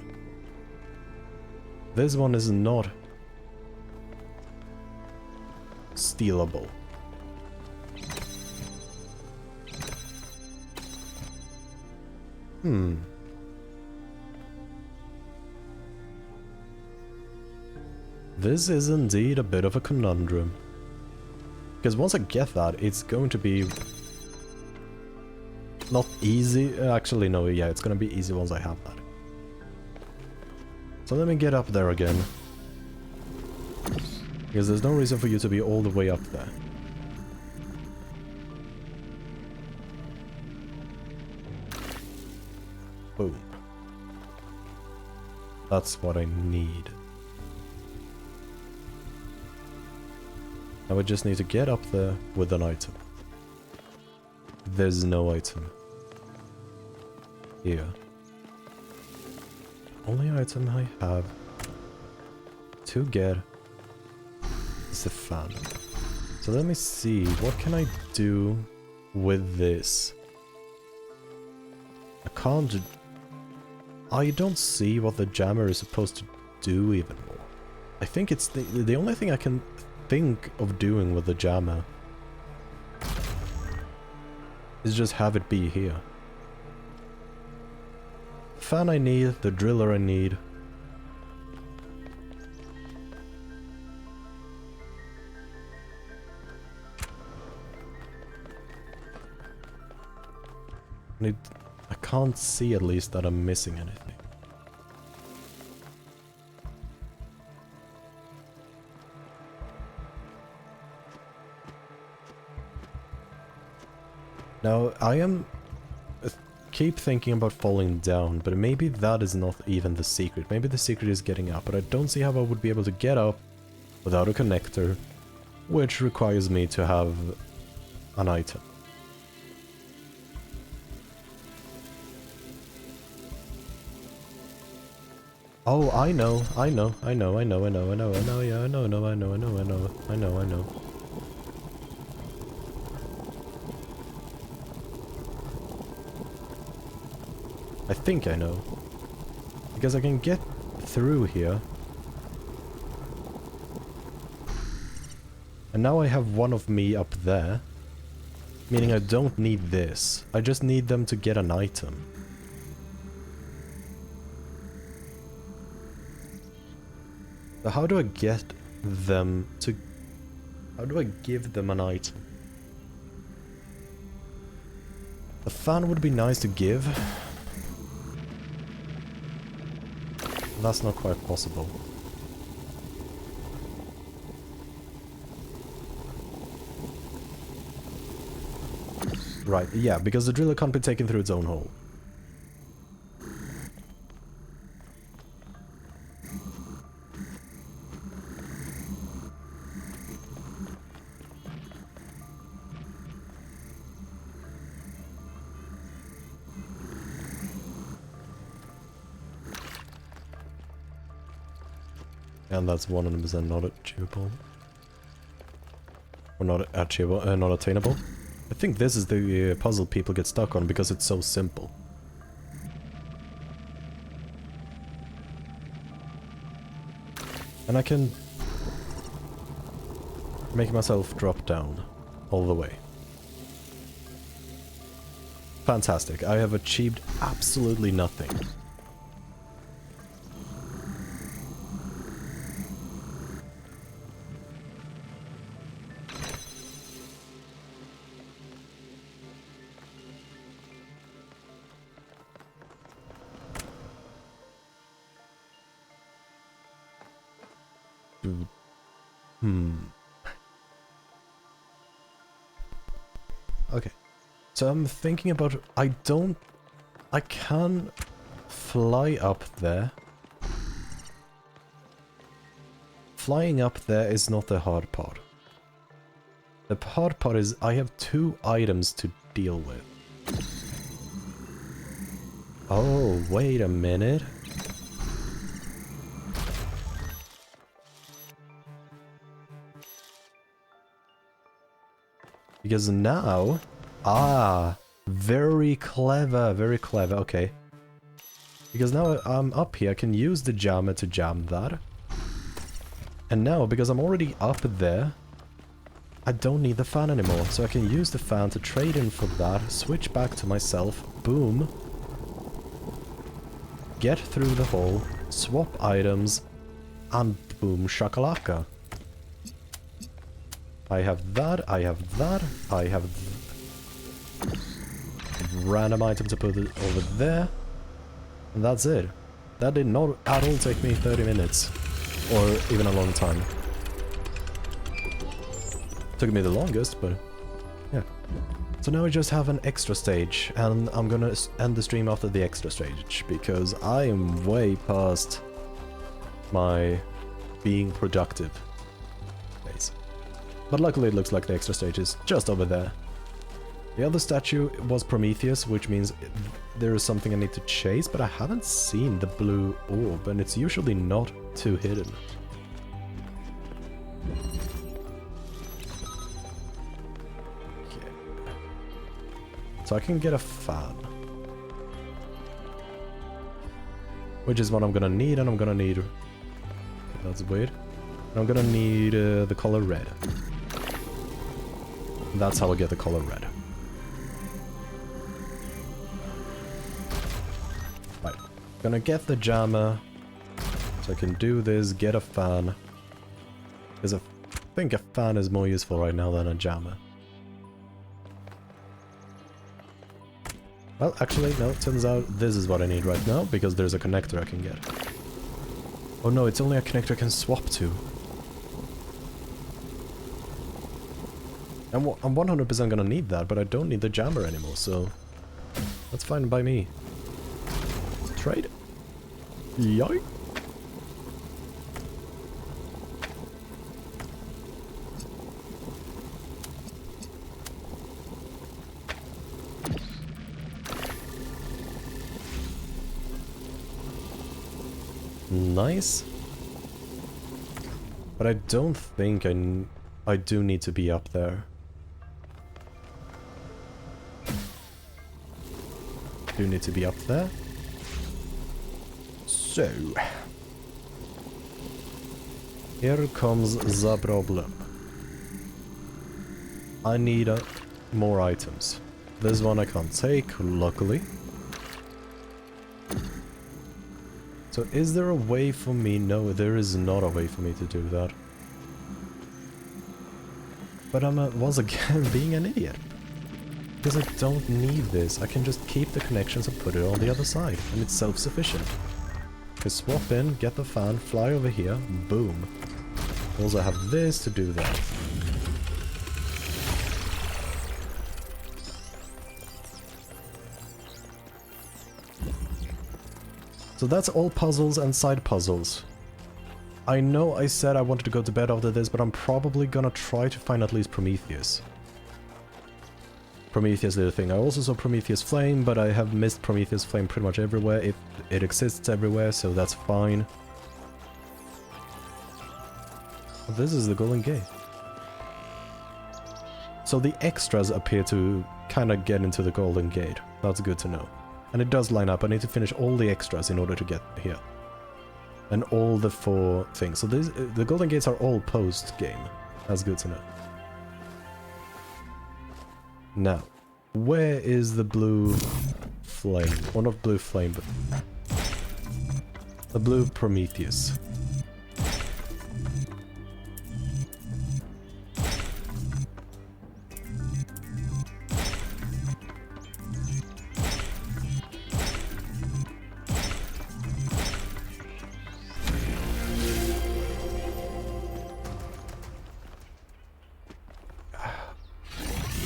This one is not stealable. This is indeed a bit of a conundrum. Because once I get that, it's going to be... not easy. Actually, no, yeah, it's going to be easy once I have that. So let me get up there again. Because there's no reason for you to be all the way up there. Boom. That's what I need. I would just need to get up there with an item. There's no item. Here. Only item I have to get is the fan. So let me see, what can I do with this? I don't see what the jammer is supposed to do even more. I think it's the only thing I can think of doing with the jammer is just have it be here. The fan I need, the driller I need. I can't see at least that I'm missing anything. Now, I am... keep thinking about falling down, but maybe that is not even the secret. Maybe the secret is getting up, but I don't see how I would be able to get up without a connector, which requires me to have an item. Oh, I know. Yeah, I know. I think I know. Because I can get through here. And now I have one of me up there. Meaning I don't need this. I just need them to get an item. So how do I get them to... how do I give them an item? A fan would be nice to give. That's not quite possible. Right, yeah, because the driller can't be taken through its own hole. And that's 100% not achievable. Or not achievable, not attainable. I think this is the puzzle people get stuck on because it's so simple. And I can make myself drop down all the way. Fantastic. I have achieved absolutely nothing. Okay. So I'm thinking about... I can fly up there. Flying up there is not the hard part. The hard part is I have 2 items to deal with. Oh, wait a minute. Because now... very clever, okay. Because now I'm up here, I can use the jammer to jam that. And now, because I'm already up there, I don't need the fan anymore. So I can use the fan to trade in for that, switch back to myself, boom. Get through the hole, swap items, and boom shakalaka. I have that, I have that, I have random item to put it over there, and that's it. That did not at all take me 30 minutes, or even a long time. Took me the longest, but yeah. So now I just have an extra stage, and I'm gonna end the stream after the extra stage, because I am way past my being productive phase. But luckily it looks like the extra stage is just over there. The other statue was Prometheus, which means there is something I need to chase, but I haven't seen the blue orb, and it's usually not too hidden. Okay. So I can get a fan. Which is what I'm gonna need, and I'm gonna need... That's weird. And I'm gonna need the color red. And that's how I get the color red. Right. Gonna get the jammer. So I can do this, get a fan. Because I think a fan is more useful right now than a jammer. Well, actually, no, it turns out this is what I need right now, because there's a connector I can get. Oh no, it's only a connector I can swap to. I'm 100% gonna need that, but I don't need the jammer anymore, so that's fine by me. Trade. Yoink. Nice. But I don't think I do need to be up there. Do need to be up there. So here comes the problem. I need more items. This one I can't take, luckily. So is there a way for me? No, there is not a way for me to do that. But I'm once again being an idiot. Because I don't need this. I can just keep the connections and put it on the other side. And it's self-sufficient. Just swap in, get the fan, fly over here, boom. Also have this to do that. So that's all puzzles and side puzzles. I know I said I wanted to go to bed after this, but I'm probably gonna try to find at least Prometheus. Prometheus did a thing. I also saw Prometheus Flame, but I have missed Prometheus Flame pretty much everywhere. It exists everywhere, so that's fine. This is the Golden Gate. So the extras appear to kind of get into the Golden Gate. That's good to know. And it does line up. I need to finish all the extras in order to get here. And all the 4 things. So the Golden Gates are all post-game. That's good to know. Now, where is the blue flame? Or not blue flame, but the blue Prometheus.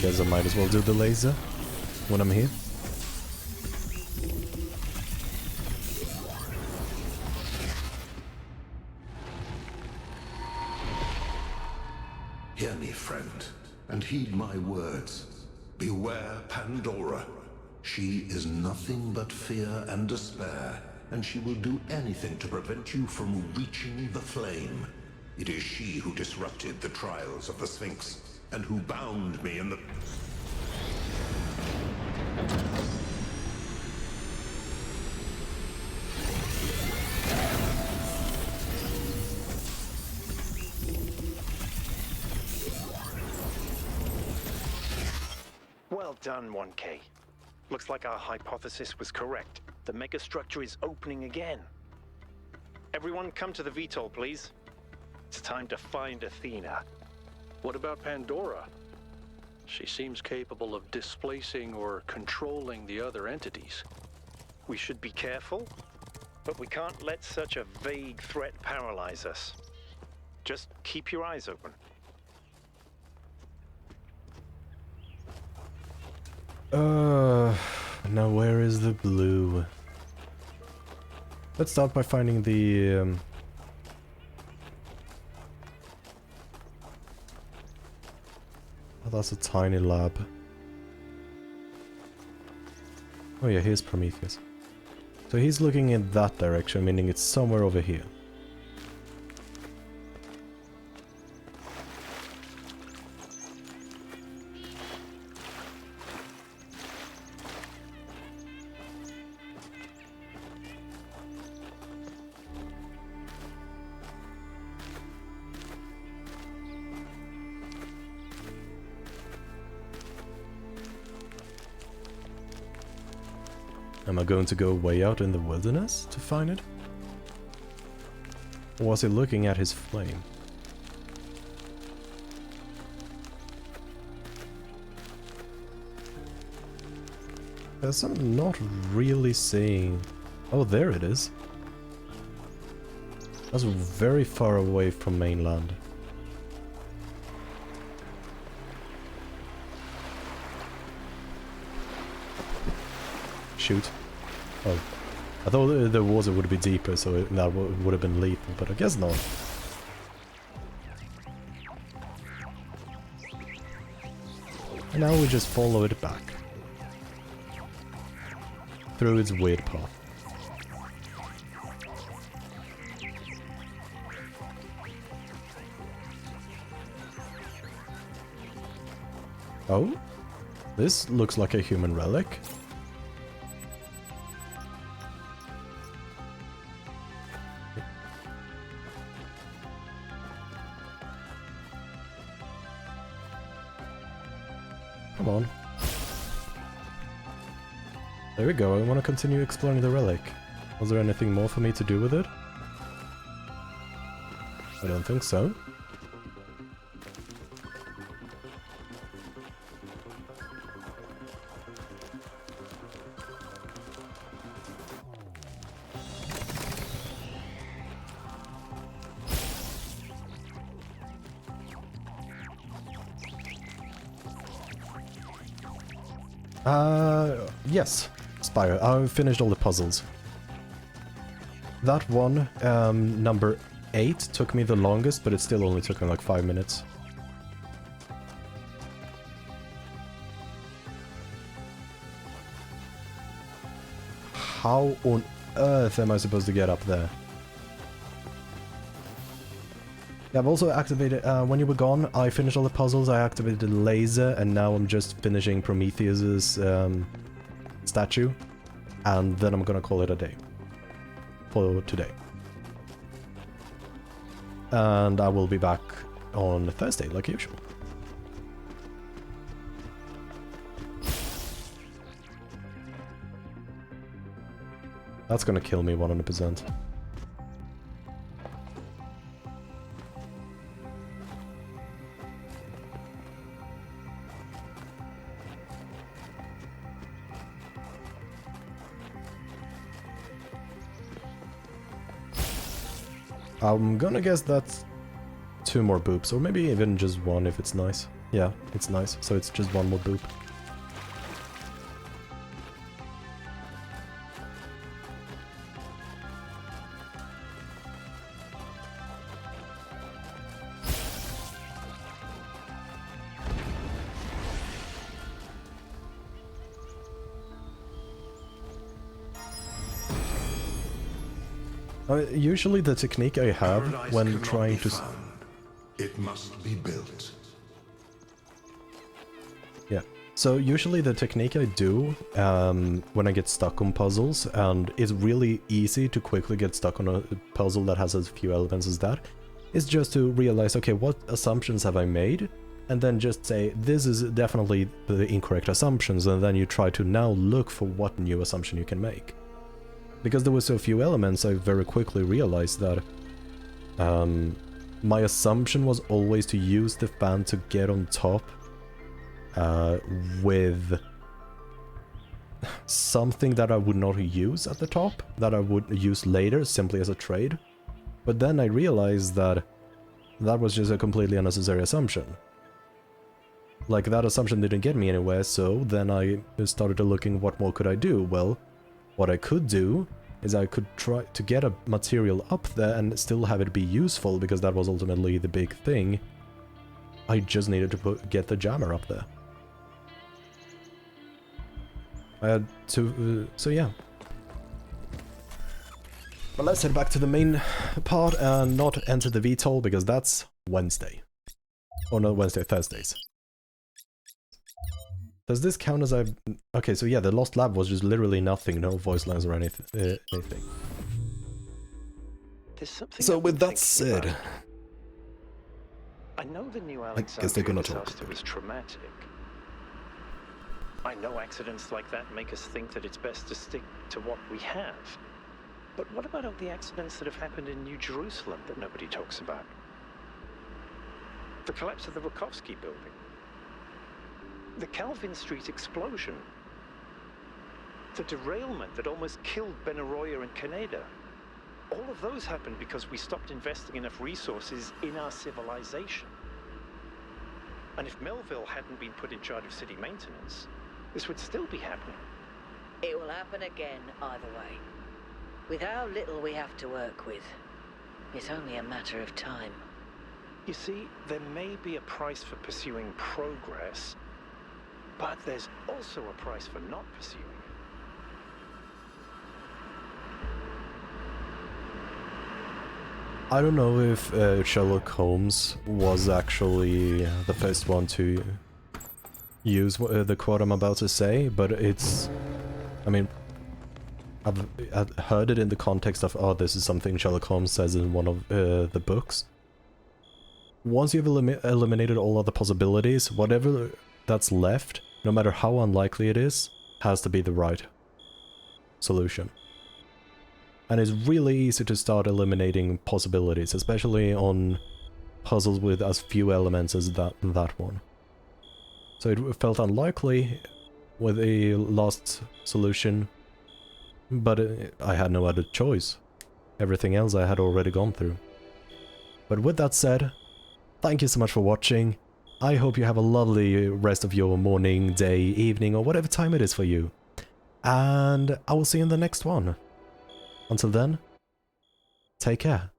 Guess I might as well do the laser when I'm here. Hear me, friend, and heed my words. Beware Pandora. She is nothing but fear and despair, and she will do anything to prevent you from reaching the flame. It is she who disrupted the trials of the Sphinx, and who bound me in the... Well done, 1K. Looks like our hypothesis was correct. The megastructure is opening again. Everyone come to the VTOL, please. It's time to find Athena. What about Pandora? She seems capable of displacing or controlling the other entities. We should be careful, but we can't let such a vague threat paralyze us. Just keep your eyes open. Now where is the blue? Let's start by finding the... Oh, that's a tiny lab. Oh yeah, here's Prometheus. So he's looking in that direction, meaning it's somewhere over here. Am I going to go way out in the wilderness to find it? Or was he looking at his flame? Because I'm not really seeing... Oh, there it is. That's very far away from mainland. shoot. Oh, I thought the water would be deeper, so that would have been lethal, but I guess not. And now we just follow it back. Through its weird path. Oh? This looks like a human relic. Come on. There we go, I want to continue exploring the relic. Was there anything more for me to do with it? I don't think so. Yes, Spire. I finished all the puzzles. That one, number 8, took me the longest, but it still only took me like 5 minutes. How on earth am I supposed to get up there? Yeah, I've also activated, when you were gone, I finished all the puzzles, I activated the laser, and now I'm just finishing Prometheus's statue, and then I'm gonna call it a day. For today. And I will be back on Thursday, like usual. That's gonna kill me 100%. I'm gonna guess that's 2 more boops, or maybe even just 1 if it's nice. Yeah, it's nice, so it's just 1 more boop. Usually the technique I have Paradise when cannot trying be to... found. It must be built. Yeah. So usually the technique I do when I get stuck on puzzles, and it's really easy to quickly get stuck on a puzzle that has as few elements as that, is just to realize, okay, what assumptions have I made? And then just say, this is definitely the incorrect assumptions, and then you try to now look for what new assumption you can make. Because there were so few elements, I very quickly realized that my assumption was always to use the fan to get on top with something that I would not use at the top, that I would use later simply as a trade. But then I realized that that was just a completely unnecessary assumption. Like, that assumption didn't get me anywhere, so then I started to looking what more could I do. Well, what I could do is I could try to get a material up there and still have it be useful, because that was ultimately the big thing. I just needed to get the jammer up there. I had to... so yeah. But let's head back to the main part and not enter the VTOL, because that's Wednesday. Or not Wednesday, Thursdays. Does this count as I've... Okay, so yeah, the Lost Lab was just literally nothing, no voice lines or anything. So with that said... I know the new I guess they're gonna talk. disaster was traumatic. I know accidents like that make us think that it's best to stick to what we have. But what about all the accidents that have happened in New Jerusalem that nobody talks about? The collapse of the Rakovsky building. The Calvin Street explosion. The derailment that almost killed Benaroya and Kaneda. All of those happened because we stopped investing enough resources in our civilization. And if Melville hadn't been put in charge of city maintenance, this would still be happening. It will happen again either way. With how little we have to work with, it's only a matter of time. You see, there may be a price for pursuing progress, but there's also a price for not pursuing it. I don't know if Sherlock Holmes was actually the first one to use the quote I'm about to say, but it's... I mean, I've heard it in the context of, oh, this is something Sherlock Holmes says in one of the books. Once you've eliminated all other possibilities, whatever that's left, no matter how unlikely it is, has to be the right solution. And it's really easy to start eliminating possibilities, especially on puzzles with as few elements as that one. So it felt unlikely with the last solution, but I had no other choice. Everything else I had already gone through. But with that said, thank you so much for watching. I hope you have a lovely rest of your morning, day, evening, or whatever time it is for you. And I will see you in the next one. Until then, take care.